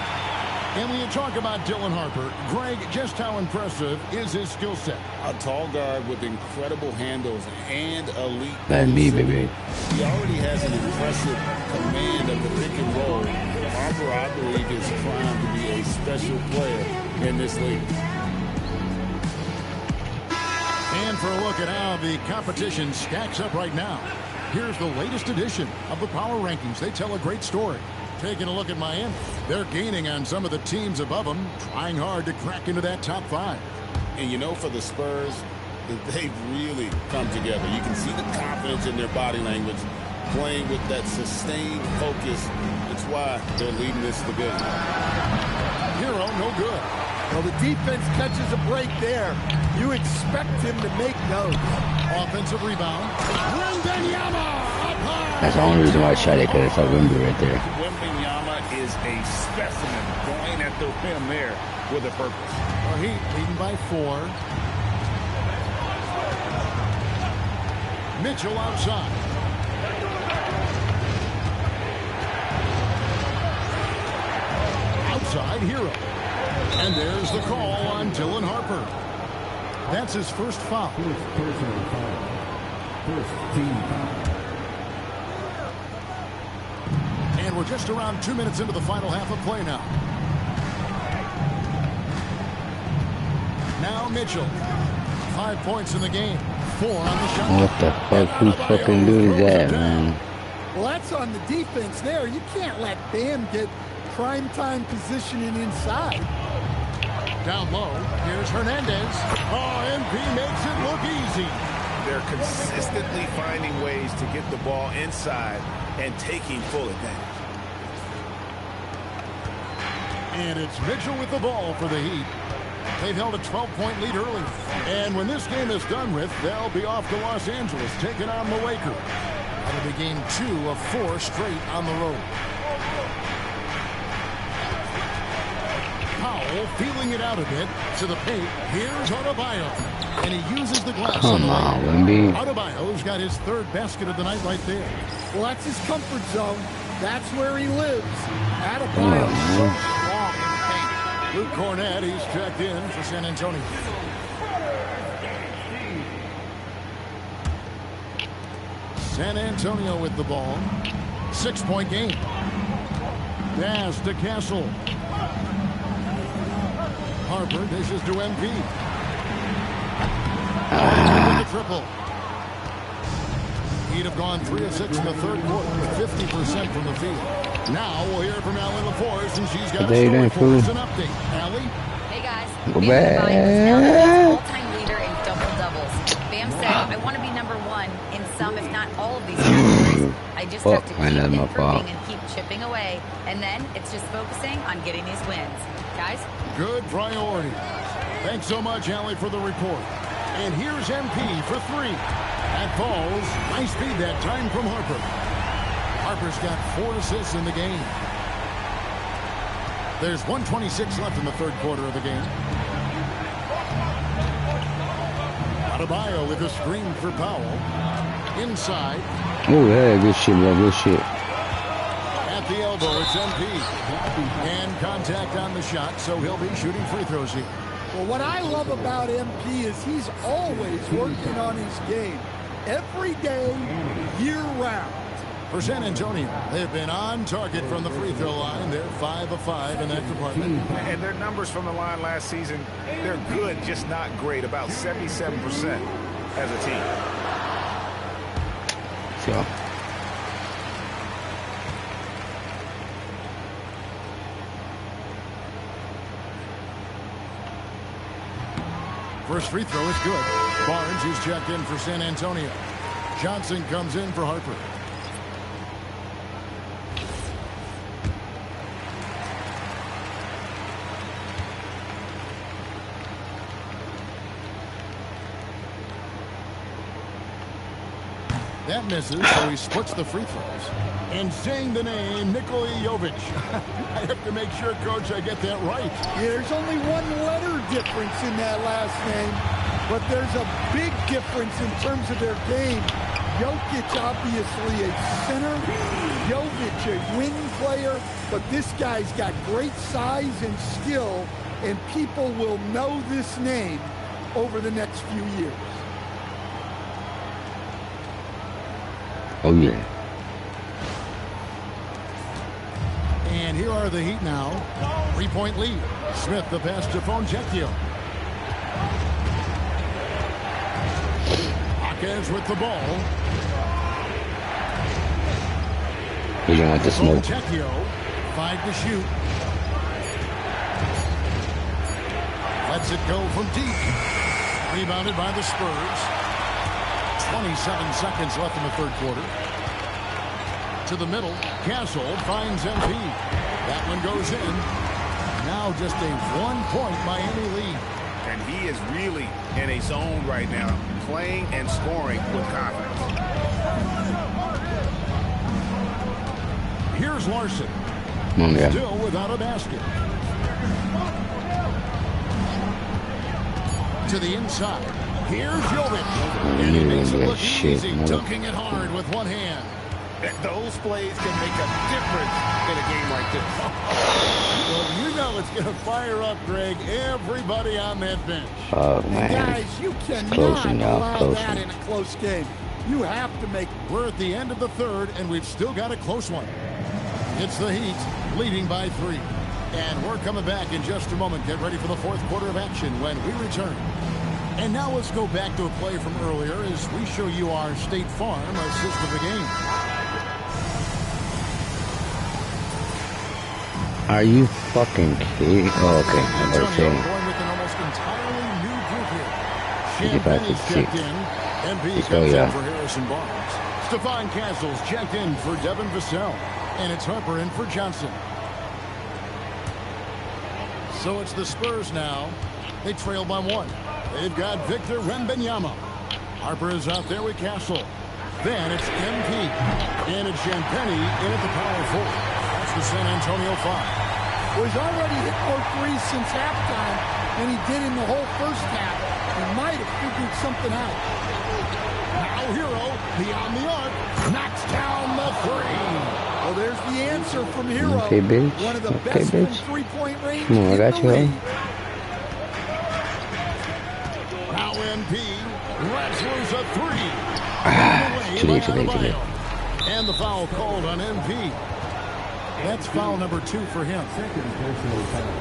And when you talk about Dylan Harper, Greg, just how impressive is his skill set? A tall guard with incredible handles and elite. That's me, baby. He already has an impressive command of the pick and roll. Harper, I believe, is primed to be a special player in this league. And for a look at how the competition stacks up right now, here's the latest edition of the Power Rankings. They tell a great story. Taking a look at Miami, they're gaining on some of the teams above them, trying hard to crack into that top 5. And you know, for the Spurs, they've really come together. You can see the confidence in their body language, playing with that sustained focus. It's why they're leading this division. Hero, no good. Well, the defense catches a break there. You expect him to make those. Offensive rebound. Wembanyama up high. That's the only reason why I shot it, because it's a Wemby right there. Wembanyama is a specimen going at the rim there with a purpose. Heat leading by 4. Mitchell outside. Outside Hero. And there's the call on Dylan Harper. That's his first foul. Personal foul. First team foul. And we're just around 2 minutes into the final half of play now. Now Mitchell. 5 points in the game. 4 on the shot. What the fuck? Who fucking doing that, man? Well, that's on the defense there. You can't let Bam get primetime positioning inside. Down low, here's Hernandez. Oh, MP makes it look easy. They're consistently finding ways to get the ball inside and taking full advantage. And it's Mitchell with the ball for the Heat. They've held a 12-point lead early. And when this game is done with, they'll be off to Los Angeles, taking on the Lakers. That'll be game 2 of 4 straight on the road. Powell feeling it out a bit to the paint. Here's Adebayo. And he uses the glass. Come on, Wemby. Adebayo's got his 3rd basket of the night right there. Well, that's his comfort zone. That's where he lives. Adebayo's so strong in the paint. Luke Cornett, he's checked in for San Antonio. San Antonio with the ball. 6-point game. Pass to Castle. Harper dishes to MP. With the triple. He'd have gone 3 of 6 in the 3rd quarter, 50% from the field. Now we'll hear from Allie LaForce, and she's got a story for us, an update. Allie? Hey guys. Go Bam back. is now the all-time leader in double-doubles. Bam said, I want to be number 1 in some, if not all of these categories. I just have to keep improving and keep chipping away. And then it's just focusing on getting these wins. Guys? Good priority. Thanks so much, Allie, for the report. And here's MP for 3. That falls. Nice feed that time from Harper. Harper's got 4 assists in the game. There's 1:26 left in the 3rd quarter of the game. Adebayo with a screen for Powell. Inside. Oh, yeah, good shit, bro. Good shit. At the elbow, it's MP. And contact on the shot, so he'll be shooting free throws here. Well, what I love about MP is he's always working on his game. Every day, year-round. For San Antonio, they've been on target from the free throw line. They're 5 of 5 in that department. And their numbers from the line last season, they're good, just not great. About 77% as a team. So. First free throw is good. Barnes is checked in for San Antonio. Johnson comes in for Harper. That misses, so he splits the free throws. And saying the name, Nikola Jovic. I have to make sure, Coach, I get that right. Yeah, there's only 1 letter difference in that last name, but there's a big difference in terms of their game. Jokic, obviously a center. Jovic, a wing player, but this guy's got great size and skill, and people will know this name over the next few years. Oh, yeah. And here are the Heat now. 3-point lead. Smith, the pass to Foncecchio. Hawkins with the ball. He don't want to smoke. Foncecchio, 5 to shoot. Lets it go from deep. Rebounded by the Spurs. 27 seconds left in the 3rd quarter. To the middle, Castle finds MP. That one goes in. Now just a 1-point Miami lead. And he is really in a zone right now, playing and scoring with confidence. Here's Larson. Yeah. Still without a basket. To the inside. Here's Jovic. And he makes it look easy, dunking it hard with one hand. Those plays can make a difference in a game like this. Well, you know it's going to fire up, Greg, everybody on that bench. Oh, man. Guys, you cannot allow that in a close game. You have to make it. We're at the end of the third, and we've still got a close one. It's the Heat leading by 3. And we're coming back in just a moment. Get ready for the fourth quarter of action when we return. And now let's go back to a play from earlier as we show you our State Farm assist of the game. Are you fucking kidding? Oh, okay. I'm going to say. Going with an almost entirely new group here. Get back to Champagne's checked in. MP comes in for Harrison Barnes. Stephon Castle's checked in for Devin Vassell. And it's Harper in for Johnson. So it's the Spurs now. They trail by 1. They've got Victor Wembanyama. Harper is out there with Castle. Then it's MP. And it's Champagny in at the power forward. That's the San Antonio 5. Well, he's already hit more threes since halftime than he did in the whole first half. He might have figured something out. Now Hero, beyond the arc, knocks down the 3. Well, there's the answer from Hero. Okay, bitch. One of the Okay, best bitch. from three-point range. Come on, I got you. Now MP lets loose a 3. Today. And the foul called on MP. That's foul number 2 for him. Second personal foul.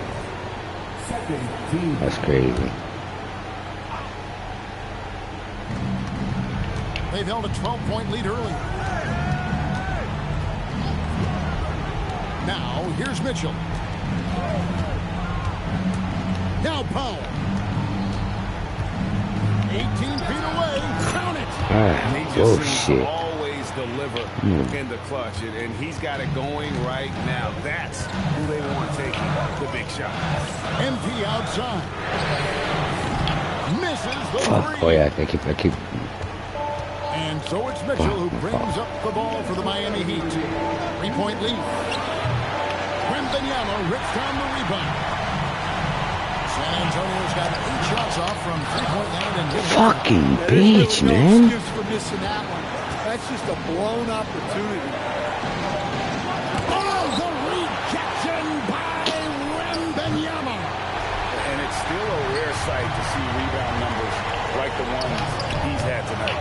Second team. That's crazy. They've held a 12-point lead early. Now, here's Mitchell. Now Powell. 18 feet away. Count it. Oh, shit. Always deliver in the clutch, and he's got it going right now. That's who they want taking the big shot. MP outside. Misses the 3. Oh, yeah, I keep. And so it's Mitchell who brings up the ball for the Miami Heat. 3-point lead. Wembanyama rips down the rebound. San Antonio's got 8 shots off from 3-point line. And fucking bitch, man. Excuse for missing that one. That's just a blown opportunity. Oh, the rejection by Wembanyama. And it's still a rare sight to see rebound numbers like the ones he's had tonight.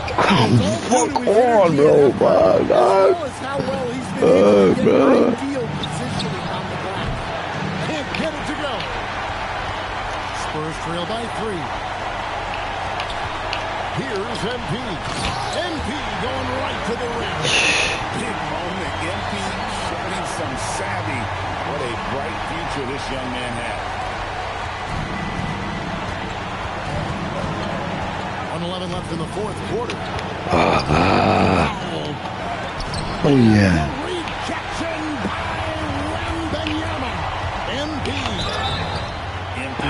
Fuck on, bro. My God. How well he's been able to get ideal positioning on the glass. Can't get it to go. Spurs trail by 3. Here's MP. MP going right to the rim. Big moment. MP showing some savvy. What a bright future this young man has. 1:11 left in the fourth quarter. Oh, yeah. Rejection by Wembanyama. MP. MP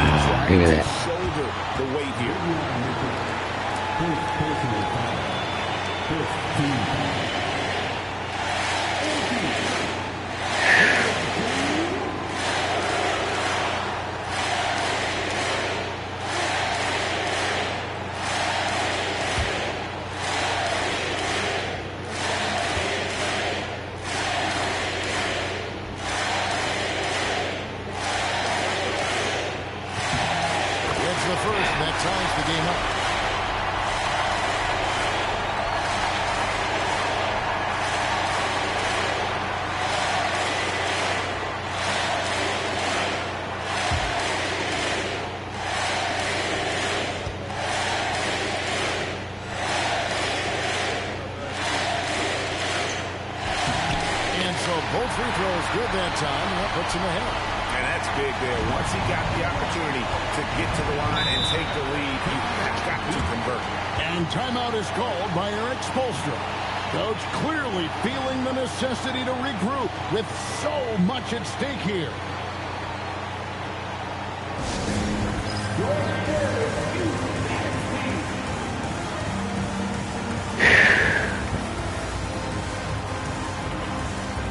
Give me trying that. to shoulder the weight here. First personal foul. First team. It's the first that ties the game up. And so both free throws good that time, and that puts him ahead. And that's big there. Once he got the opportunity to get to the line and take the lead, you have got to convert. And timeout is called by Eric Spoelstra. Coach clearly feeling the necessity to regroup with so much at stake here.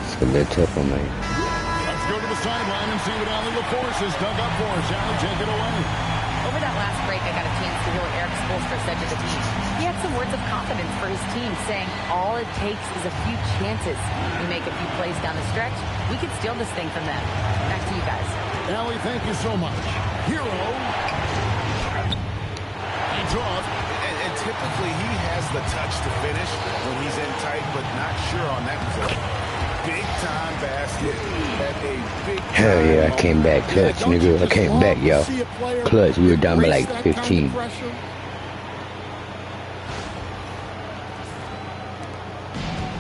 It's a bit tough on me. Let's go to the sideline and see what Allie LaForce has dug up for us. Allie, take it away. Over that last break, I got a chance to hear what Eric Spoelstra said to the team. He had some words of confidence for his team, saying all it takes is a few chances. We make a few plays down the stretch, we could steal this thing from them. Back to you guys. Allie, thank you so much. Hero. Hands off. And typically he has the touch to finish when he's in tight, but not sure on that result. Big time basket at a big time. Hell yeah, I came back clutch, nigga. I came back, y'all. Clutch, we were down by like 15.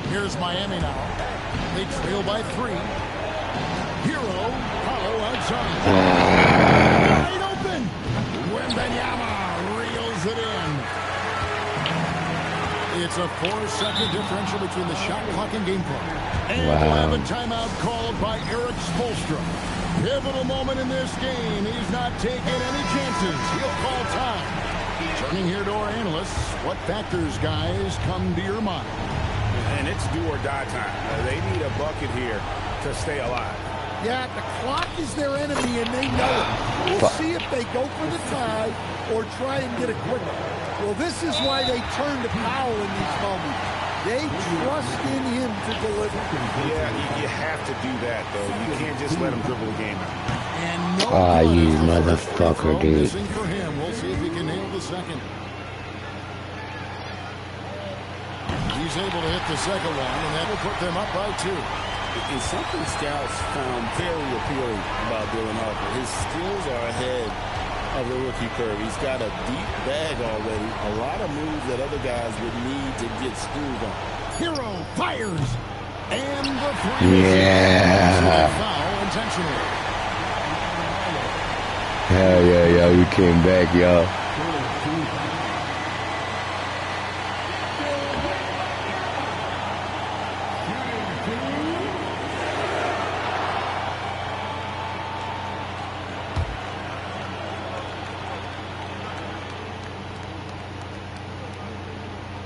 Here's Miami now. They trail by 3. Hero, Paulo outside. Wide open. Wembanyama reels it in. It's a 4-second differential between the shot clock and game clock. And we'll have a timeout called by Eric Spoelstra. Pivotal moment in this game. He's not taking any chances. He'll call time. Turning here to our analysts. What factors, guys, come to your mind? And it's do or die time. They need a bucket here to stay alive. Yeah, the clock is their enemy, and they know it. We'll see if they go for the tie or try and get it quicker. Well, this is why they turn to Powell in these moments. They trust in him to deliver. Yeah, you have to do that, though. You can't just let him dribble the game out. And no you motherfucker, dude. For him. We'll see if he can nail the second. He's able to hit the second one, and that will put them up by 2. And something scouts found very appealing about Dylan Harper. His skills are ahead of the rookie curve. He's got a deep bag already. A lot of moves that other guys would need to get schooled on. Hero fires. And the three. Yeah. Foul intentionally. Hell yeah, y'all. We came back, y'all.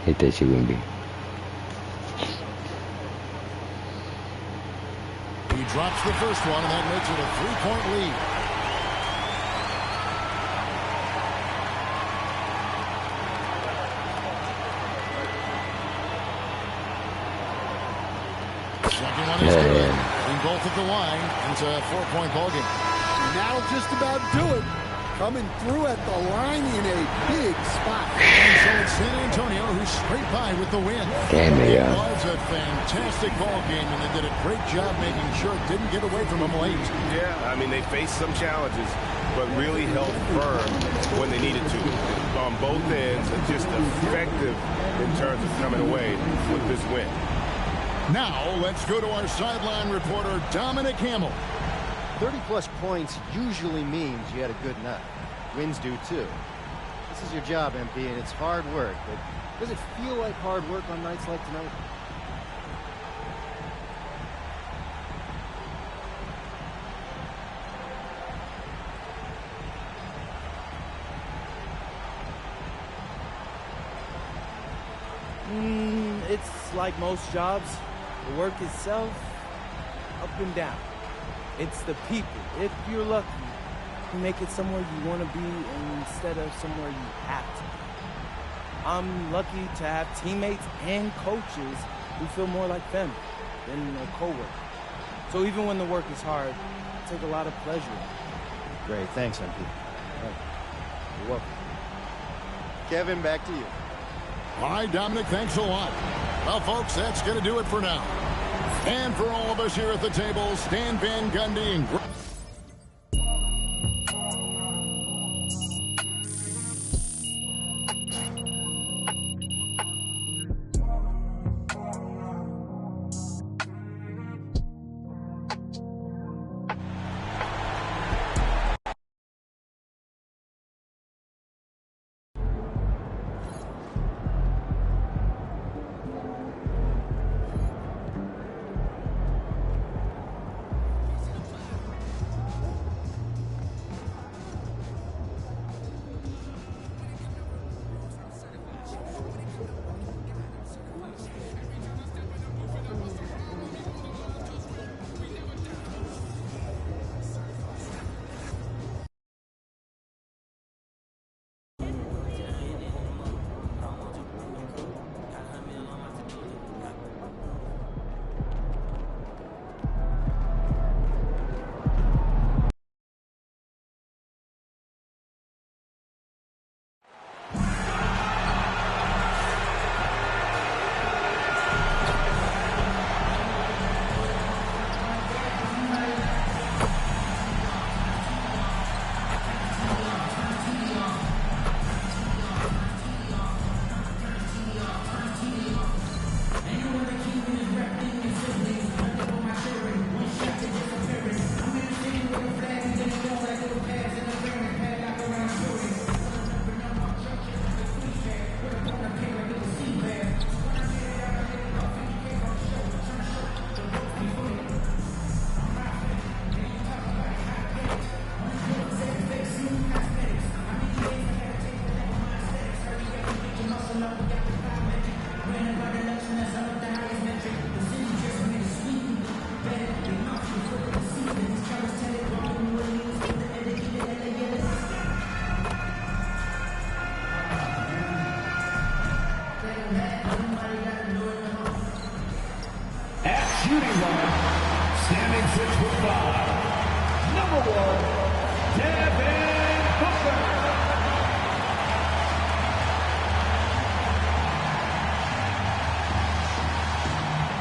Hit that shit, Wimby. He drops the first one, and that makes it a 3-point lead. Second one is good. Being both at the line. It's a 4-point ball game. That'll just about do it. Coming through at the line in a big spot. And so it's San Antonio who's straight by with the win. Damn it, yeah. It was a fantastic ball game, and they did a great job making sure it didn't get away from them late. Yeah, I mean, they faced some challenges, but really held firm when they needed to. On both ends, and just effective in terms of coming away with this win. Now, let's go to our sideline reporter, Dominic Hamill. 30-plus points usually means you had a good night. Wins do, too. This is your job, MP, and it's hard work, but does it feel like hard work on nights like tonight? It's like most jobs. The work itself, up and down. It's the people. If you're lucky, you make it somewhere you want to be instead of somewhere you have to. I'm lucky to have teammates and coaches who feel more like family than a coworker. So even when the work is hard, I take a lot of pleasure in it. Great. Thanks, MP. You're welcome. Kevin, back to you. All right, Dominic, thanks a lot. Well, folks, that's going to do it for now. And for all of us here at the table, Stan Van Gundy and Number 1, Devin Booker.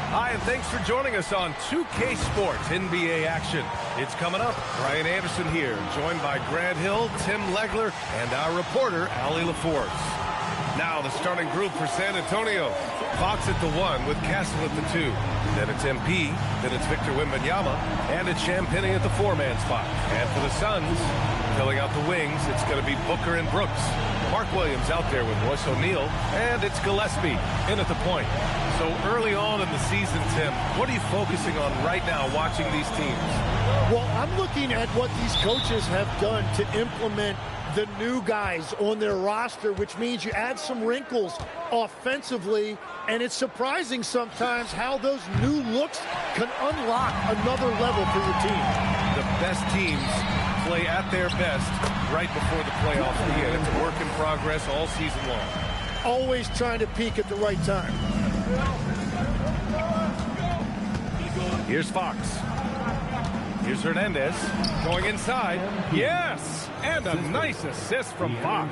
Hi, and thanks for joining us on 2K Sports NBA action. It's coming up. Brian Anderson here, joined by Grant Hill, Tim Legler, and our reporter, Allie LaForce. Now the starting group for San Antonio. Fox at the 1 with Castle at the 2. Then it's MP, then it's Victor Wembanyama, and it's Champagnie at the 4-man spot. And for the Suns, filling out the wings, it's going to be Booker and Brooks. Mark Williams out there with Royce O'Neal, and it's Gillespie in at the point. So early on in the season, Tim, what are you focusing on right now watching these teams? Well, I'm looking at what these coaches have done to implement the new guys on their roster, which means you add some wrinkles offensively, and it's surprising sometimes how those new looks can unlock another level for your team. The best teams play at their best right before the playoffs begin. It's a work in progress all season long. Always trying to peak at the right time. Here's Fox. Here's Hernandez going inside. Yes! And a nice assist from Fox.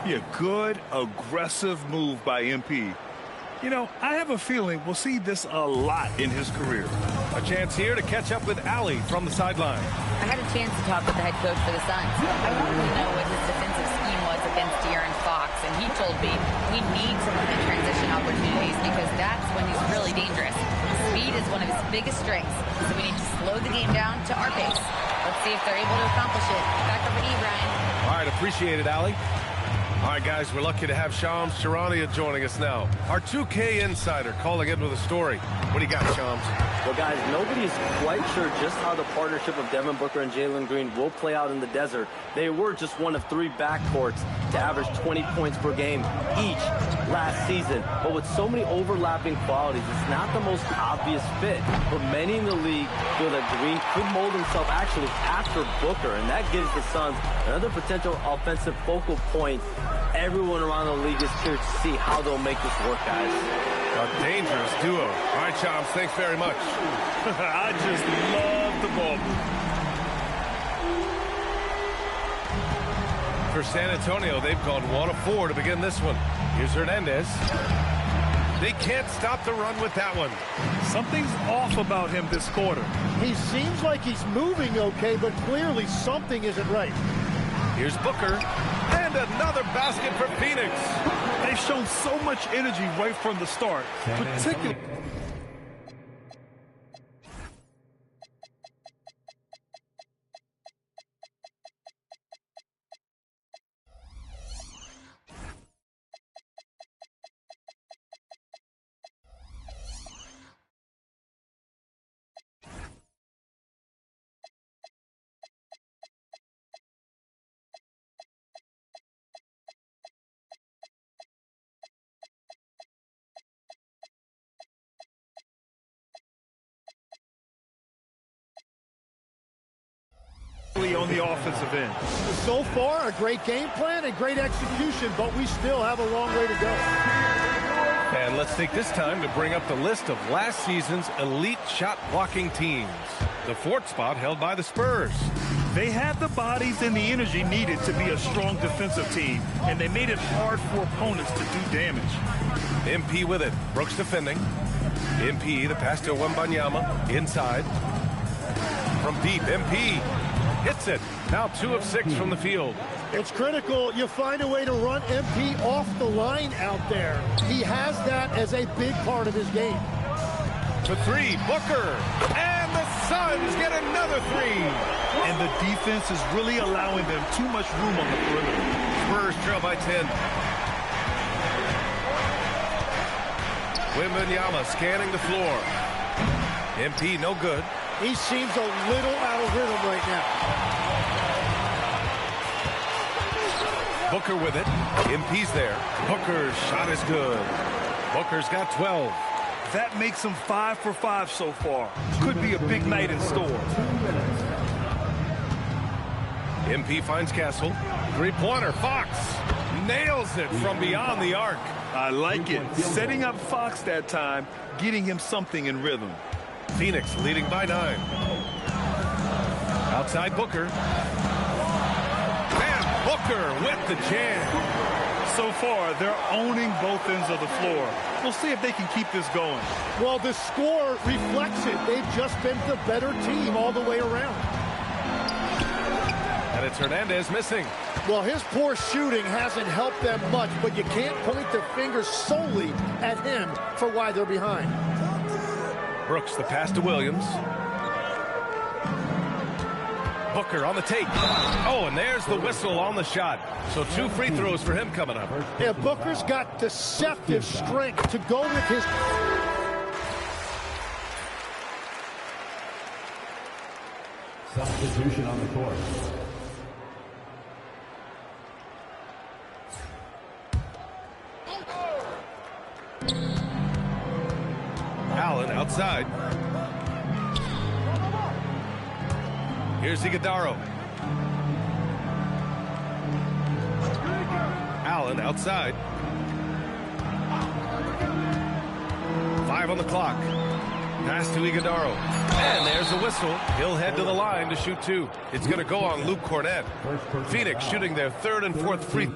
Yeah, good, aggressive move by MP. You know, I have a feeling we'll see this a lot in his career. A chance here to catch up with Allie from the sideline. I had a chance to talk with the head coach for the Suns. I wanted to know what his defensive scheme was against De'Aaron Fox, and he told me we need some of the transition opportunities because that's when he's really dangerous. Speed is one of his biggest strengths, so we need to slow the game down to our pace. Let's see if they're able to accomplish it. Back over to you, Brian. All right, appreciate it, Allie. All right, guys, we're lucky to have Shams Charania joining us now. Our 2K insider calling in with a story. What do you got, Shams? Well, guys, nobody is quite sure just how the partnership of Devin Booker and Jalen Green will play out in the desert. They were just one of 3 backcourts to average 20 points per game each last season. But with so many overlapping qualities, it's not the most obvious fit. But many in the league feel that Green could mold himself actually after Booker, and that gives the Suns another potential offensive focal point. Everyone around the league is curious to see how they'll make this work, guys. A dangerous duo. All right, Shams, thanks very much. I just love the ball move. For San Antonio, they've gone 1 of 4 to begin this one. Here's Hernandez. They can't stop the run with that one. Something's off about him this quarter. He seems like he's moving okay, but clearly something isn't right. Here's Booker. And another basket for Phoenix. They've shown so much energy right from the start, particularly. On the offensive end. So far, a great game plan and great execution, but we still have a long way to go. And let's take this time to bring up the list of last season's elite shot blocking teams. The 4th spot held by the Spurs. They had the bodies and the energy needed to be a strong defensive team, and they made it hard for opponents to do damage. MP with it. Brooks defending. MP, the pass to Wembanyama, inside. From deep, MP hits it. Now 2 of 6 from the field. It's critical you find a way to run MP off the line out there. He has that as a big part of his game. For 3, Booker. And the Suns get another 3. And the defense is really allowing them too much room on the perimeter. Spurs trail by 10. Wembanyama scanning the floor. MP no good. He seems a little out of rhythm right now. Booker with it. MP's there. Booker's shot is good. Booker's got 12. That makes him 5 for 5 so far. Could be a big night in store. MP finds Castle. 3-pointer. Fox nails it from beyond the arc. I like it. Setting up Fox that time, getting him something in rhythm. Phoenix leading by 9. Outside Booker. And Booker with the jam. So far, they're owning both ends of the floor. We'll see if they can keep this going. Well, the score reflects it. They've just been the better team all the way around. And it's Hernandez missing. Well, his poor shooting hasn't helped them much, but you can't point their fingers solely at him for why they're behind. Brooks, the pass to Williams. Booker on the take. Oh, and there's the whistle on the shot. So 2 free throws for him coming up. Yeah, Booker's got deceptive strength to go with his... Substitution on the court. Allen outside. Here's Iguodaro. Allen outside. 5 on the clock. Pass to Iguodaro. And there's the whistle. He'll head to the line to shoot 2. It's going to go on Luke Cornett. Phoenix shooting their 3rd and 4th free